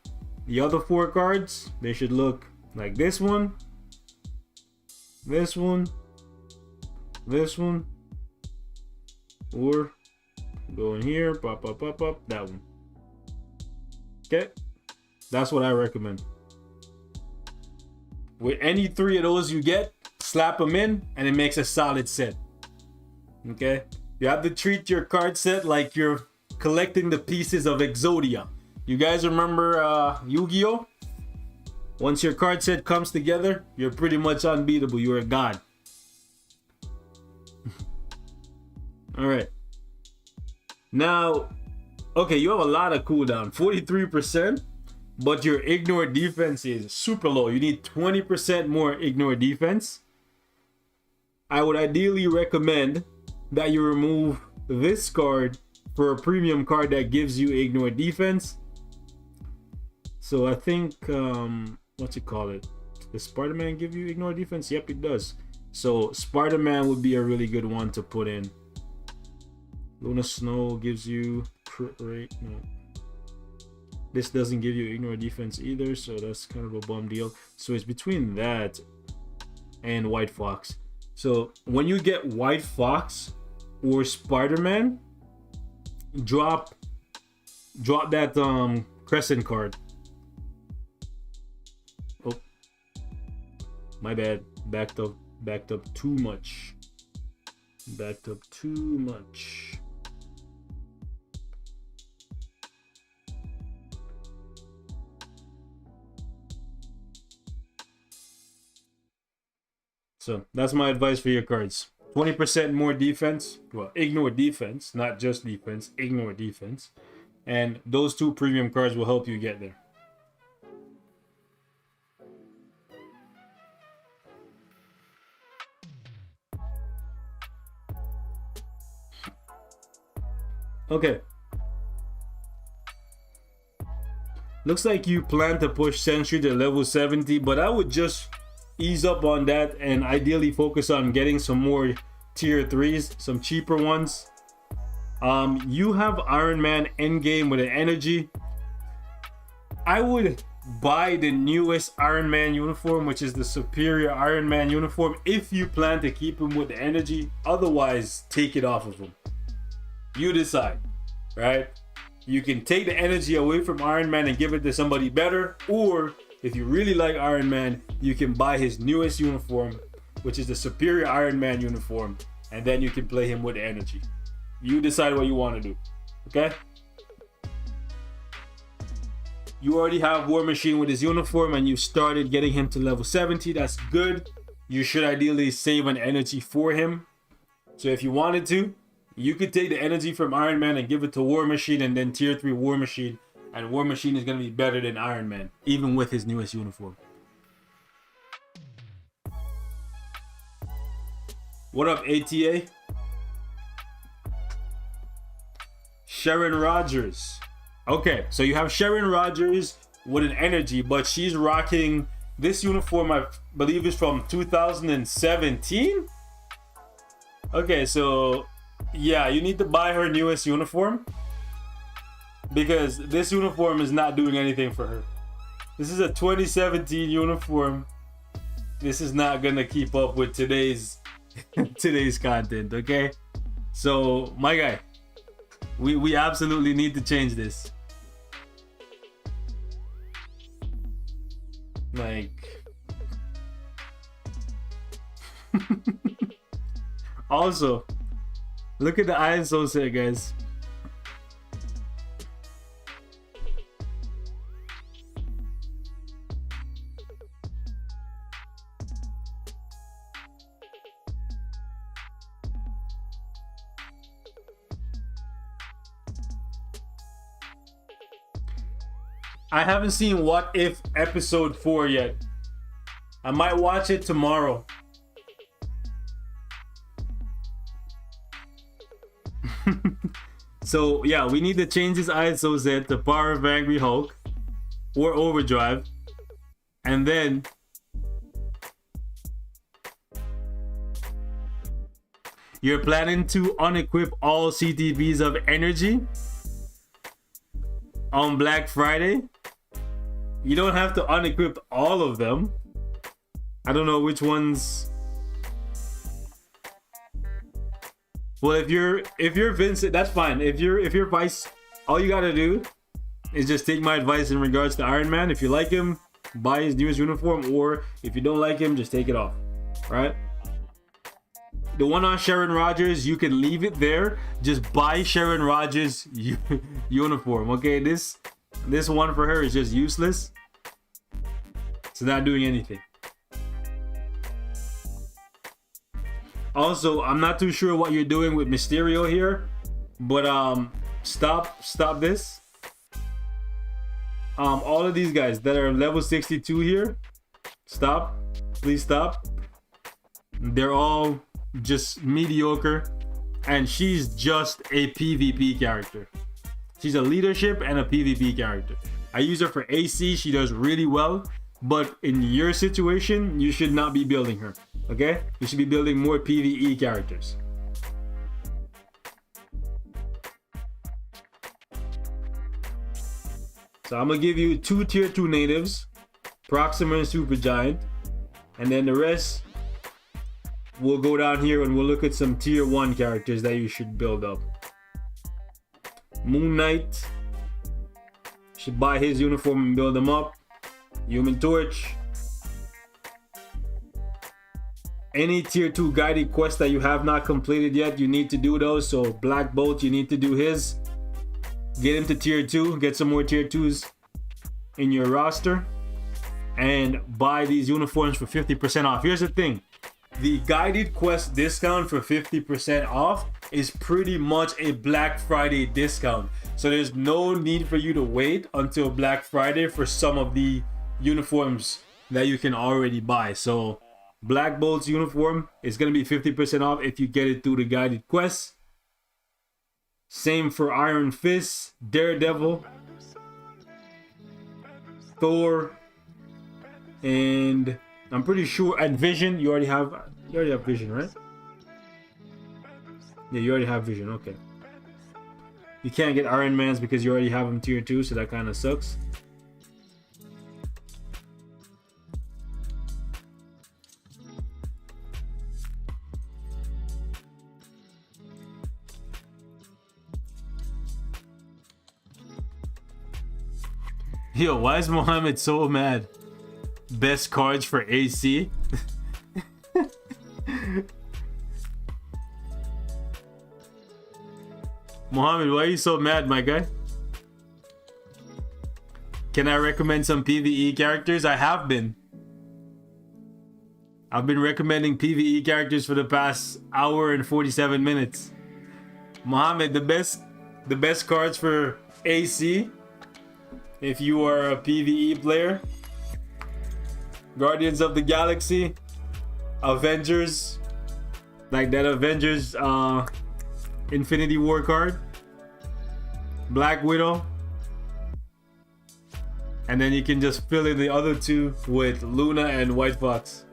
The other 4 cards, they should look like this one, this one, this one, or go in here, pop, that one. Okay, that's what I recommend. With any 3 of those you get, slap them in, and it makes a solid set. Okay, you have to treat your card set like you're collecting the pieces of Exodia. You guys remember Yu-Gi-Oh? Once your card set comes together, you're pretty much unbeatable. You're a god. All right. Now, okay, you have a lot of cooldown. 43%. but your ignore defense is super low. You need 20% more ignore defense. I would ideally recommend that you remove this card for a premium card that gives you ignore defense. So I think, what's it call it? Does Spider-Man give you ignore defense? Yep, it does. So Spider-Man would be a really good one to put in. Luna Snow gives you crit rate. No. This doesn't give you ignore defense either, so that's kind of a bum deal. So it's between that and White Fox. So when you get White Fox or Spider-Man, drop that Crescent card. Oh, my bad. Backed up too much. Backed up too much. So that's my advice for your cards. 20% more defense. Well, ignore defense, not just defense. Ignore defense. And those two premium cards will help you get there. Okay. Looks like you plan to push Sentry to level 70, but I would just ease up on that and ideally focus on getting some more tier 3s, some cheaper ones. You have Iron Man endgame with an energy. I would buy the newest Iron Man uniform, which is the superior Iron Man uniform, if you plan to keep him with the energy. Otherwise, take it off of him. You decide, right? You can take the energy away from Iron Man and give it to somebody better, or if you really like Iron Man, you can buy his newest uniform, which is the superior Iron Man uniform, and then you can play him with the energy. You decide what you want to do, okay? You already have War Machine with his uniform and you started getting him to level 70. That's good. You should ideally save an energy for him. So if you wanted to, you could take the energy from Iron Man and give it to War Machine and then tier 3 War Machine. And War Machine is going to be better than Iron Man, even with his newest uniform. What up, ATA? Sharon Rogers. Okay, so you have Sharon Rogers with an energy, but she's rocking this uniform, I believe is from 2017. Okay, so yeah, you need to buy her newest uniform because this uniform is not doing anything for her. This is a 2017 uniform. This is not gonna keep up with today's content, okay? So my guy, we absolutely need to change this. Like also, look at the ISO set, guys. I haven't seen What If episode 4 yet. I might watch it tomorrow. So yeah, we need to change this ISO set to Power of Angry Hulk or Overdrive. And then you're planning to unequip all CTPs of energy on Black Friday. You don't have to unequip all of them. I don't know which ones. Well, if you're Vincent, that's fine. If you're Vice, all you gotta do is just take my advice in regards to Iron Man. If you like him, buy his newest uniform, or if you don't like him, just take it off. Right? The one on Sharon Rogers, you can leave it there. Just buy Sharon Rogers uniform. Okay, this one for her is just useless. It's not doing anything. Also, I'm not too sure what you're doing with Mysterio here, but stop this. all of these guys that are level 62 here, stop. Please stop. They're all just mediocre. And she's just a PvP character. She's a leadership and a PvP character. I use her for AC. She does really well. But in your situation, you should not be building her. Okay? You should be building more PvE characters. So I'm going to give you 2 tier 2 natives. Proxima and Supergiant. And then the rest, we'll go down here and we'll look at some tier 1 characters that you should build up. Moon Knight. Should buy his uniform and build him up. Human Torch. Any tier 2 guided quest that you have not completed yet, you need to do those. So Black Bolt, you need to do his. Get him to tier 2. Get some more tier 2s in your roster. And buy these uniforms for 50% off. Here's the thing. The guided quest discount for 50% off is pretty much a Black Friday discount. So there's no need for you to wait until Black Friday for some of the uniforms that you can already buy. So Black Bolt's uniform is going to be 50% off if you get it through the guided quest. Same for Iron Fist, Daredevil, Thor, and I'm pretty sure, and Vision. You already have Vision, right? Yeah, you already have Vision. Okay. You can't get Iron Man's because you already have him tier 2, so that kind of sucks. Yo, why is Mohammed so mad? Best cards for AC? Mohammed, why are you so mad, my guy? Can I recommend some PvE characters? I have been. I've been recommending PvE characters for the past hour and 47 minutes. Mohammed, the best cards for AC, if you are a PvE player: Guardians of the Galaxy, Avengers, like that Avengers Infinity War card, Black Widow, and then you can just fill in the other two with Luna and White Fox.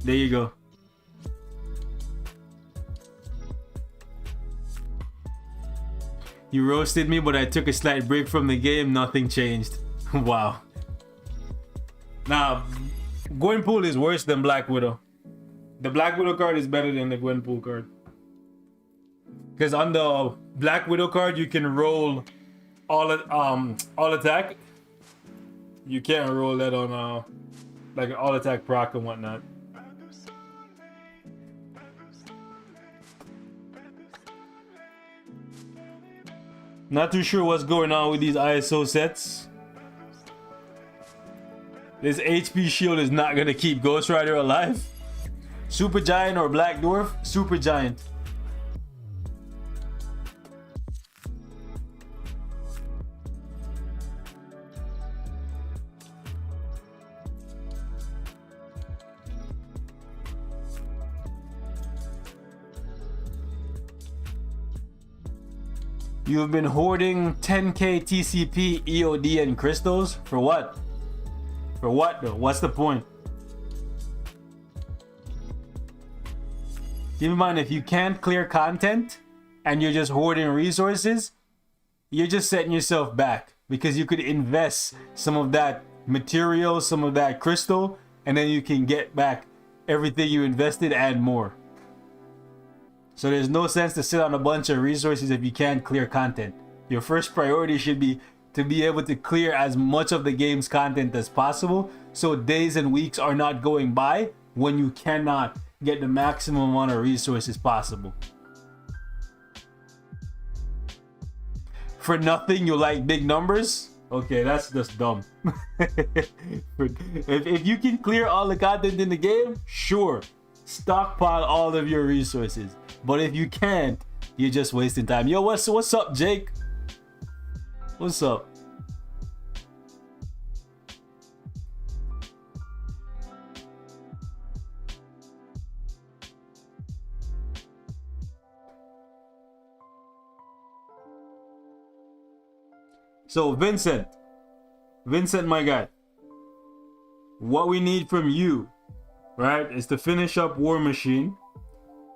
There you go. You roasted me, but I took a slight break from the game. Nothing changed. Wow. Nah, Gwenpool is worse than Black Widow. The Black Widow card is better than the Gwenpool card. Because on the Black Widow card, you can roll all attack. You can't roll that on like an all attack proc and whatnot. Not too sure what's going on with these ISO sets. This HP shield is not gonna keep Ghost Rider alive. Supergiant or Black Dwarf? Supergiant. You've been hoarding 10k TCP, EOD, and crystals? For what? For what though? What's the point? Keep in mind, if you can't clear content and you're just hoarding resources, you're just setting yourself back, because you could invest some of that material, some of that crystal, and then you can get back everything you invested and more. So there's no sense to sit on a bunch of resources if you can't clear content. Your first priority should be to be able to clear as much of the game's content as possible, so days and weeks are not going by when you cannot get the maximum amount of resources possible. For nothing, you like big numbers? Okay, that's just dumb. if you can clear all the content in the game, sure, stockpile all of your resources. But if you can't, you're just wasting time. Yo, what's up, Jake? What's up? So Vincent, my guy, what we need from you, right, is to finish up War Machine.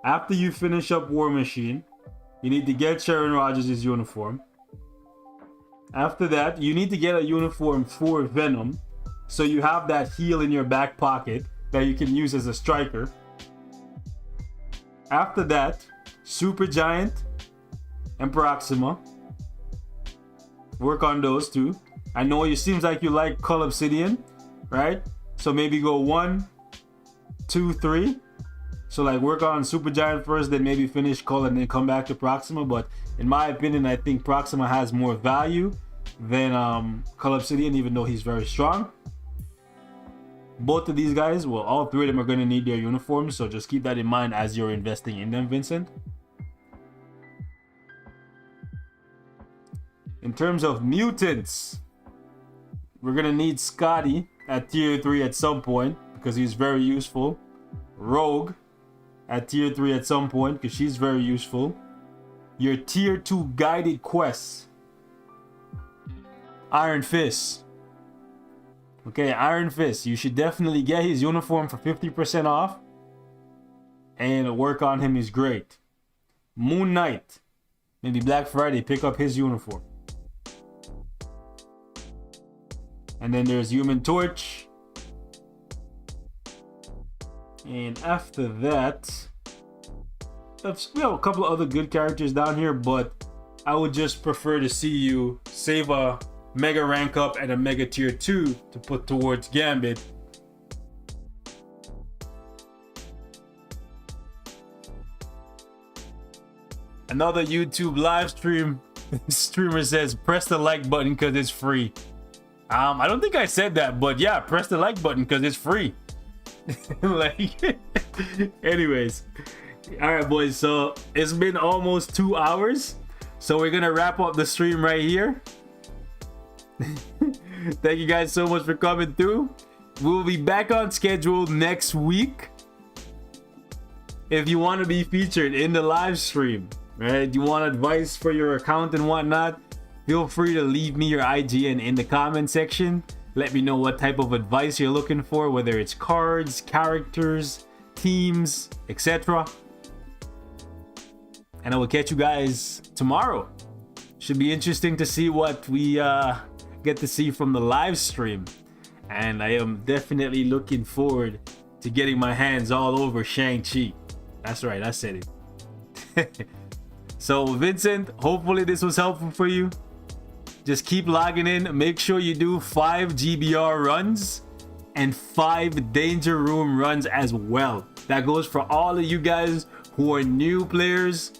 After you finish up War Machine, you need to get Sharon Rogers' uniform. After that, you need to get a uniform for Venom, so you have that heal in your back pocket that you can use as a striker. After that, Supergiant and Proxima. Work on those two. I know it seems like you like Cull Obsidian, right? So maybe go 1, 2, 3. So like work on Supergiant first, then maybe finish Cull and then come back to Proxima. But in my opinion, I think Proxima has more value than Cull Obsidian, even though he's very strong. Both of these guys, well, all three of them are going to need their uniforms, so just keep that in mind as you're investing in them, Vincent. In terms of mutants, we're going to need Scotty at tier 3 at some point because he's very useful. Rogue at tier 3 at some point because she's very useful. Your tier 2 guided quests. Iron Fist. Okay, Iron Fist. You should definitely get his uniform for 50% off. And work on him is great. Moon Knight. Maybe Black Friday, pick up his uniform. And then there's Human Torch. And after that, we have a couple of other good characters down here, but I would just prefer to see you save a Mega rank up and a Mega tier 2 to put towards Gambit. Another YouTube live stream streamer says press the like button because it's free. I don't think I said that, but yeah, press the like button because it's free. Like, anyways, all right, boys. So it's been almost 2 hours, so we're gonna wrap up the stream right here. Thank you guys so much for coming through. We'll be back on schedule next week. If you want to be featured in the live stream, right? You want advice for your account and whatnot, feel free to leave me your IGN in the comment section. Let me know what type of advice you're looking for, whether it's cards, characters, teams, etc. And I will catch you guys tomorrow. Should be interesting to see what we get to see from the live stream. And I am definitely looking forward to getting my hands all over Shang-Chi. That's right, I said it. So Vincent, hopefully this was helpful for you. Just keep logging in. Make sure you do 5 GBR runs and 5 Danger Room runs as well. That goes for all of you guys who are new players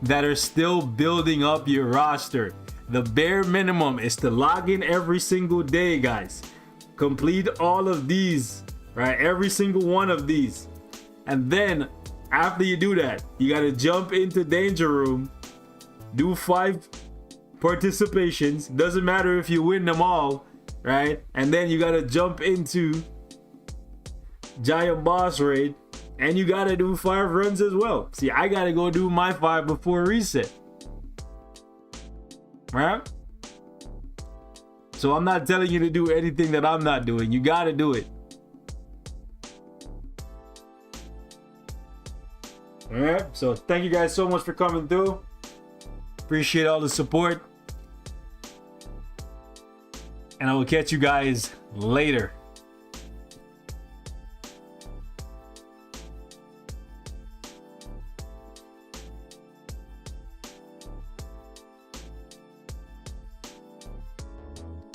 that are still building up your roster. The bare minimum is to log in every single day, guys. Complete all of these, right? Every single one of these. And then after you do that, you got to jump into Danger Room, do 5 participations. Doesn't matter if you win them all, right? And then you got to jump into Giant Boss Raid, and you got to do 5 runs as well. See, I got to go do my 5 before reset. Right? So I'm not telling you to do anything that I'm not doing. You got to do it. All right. So thank you guys so much for coming through. Appreciate all the support. And I will catch you guys later.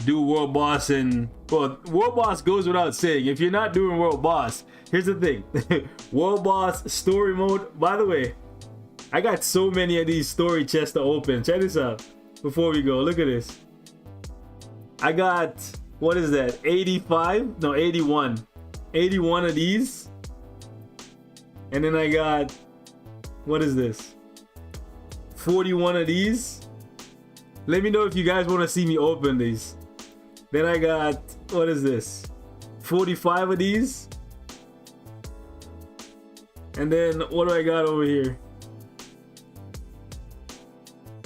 Do World Boss, and well, World Boss goes without saying. If you're not doing World Boss, here's the thing. World Boss story mode. By the way, I got so many of these story chests to open. Check this out before we go. Look at this. I got, what is that, 85? No, 81. 81 of these. And then I got, what is this, 41 of these. Let me know if you guys want to see me open these. Then I got, what is this, 45 of these. And then what do I got over here?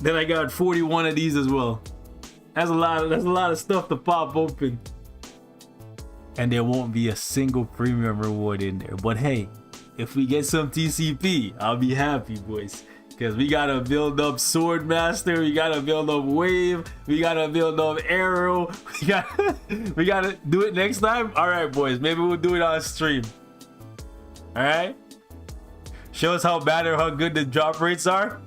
Then I got 41 of these as well. That's a lot of stuff to pop open. And there won't be a single premium reward in there. But hey, if we get some TCP, I'll be happy, boys. Because we gotta build up Sword Master, we gotta build up Wave, we gotta build up Arrow, we gotta do it next time. Alright, boys, maybe we'll do it on stream. Alright? Show us how bad or how good the drop rates are.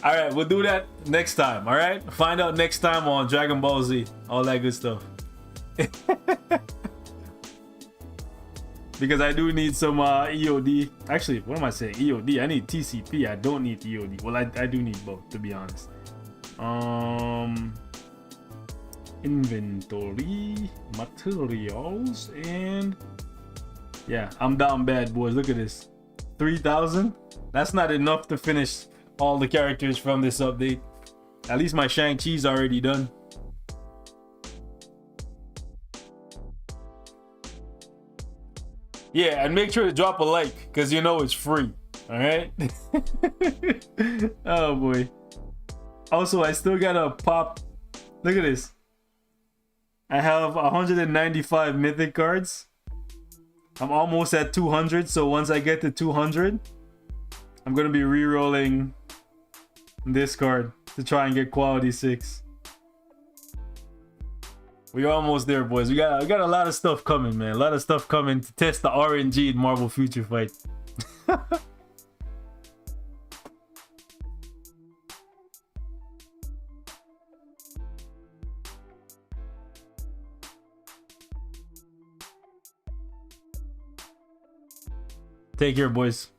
Alright, we'll do that next time, alright? Find out next time on Dragon Ball Z. All that good stuff. Because I do need some EOD. Actually, what am I saying? EOD. I need TCP. I don't need EOD. Well, I do need both, to be honest. Inventory, materials, and yeah, I'm down bad, boys. Look at this. 3,000. That's not enough to finish all the characters from this update. At least my Shang-Chi's already done. Yeah, and make sure to drop a like, because you know it's free. Alright? Oh boy. Also, I still gotta pop. Look at this. I have 195 mythic cards. I'm almost at 200, so once I get to 200, I'm gonna be re-rolling this card to try and get quality 6. We're almost there, boys. We got a lot of stuff coming, man. A lot of stuff coming to test the RNG in Marvel Future Fight. Take care, boys.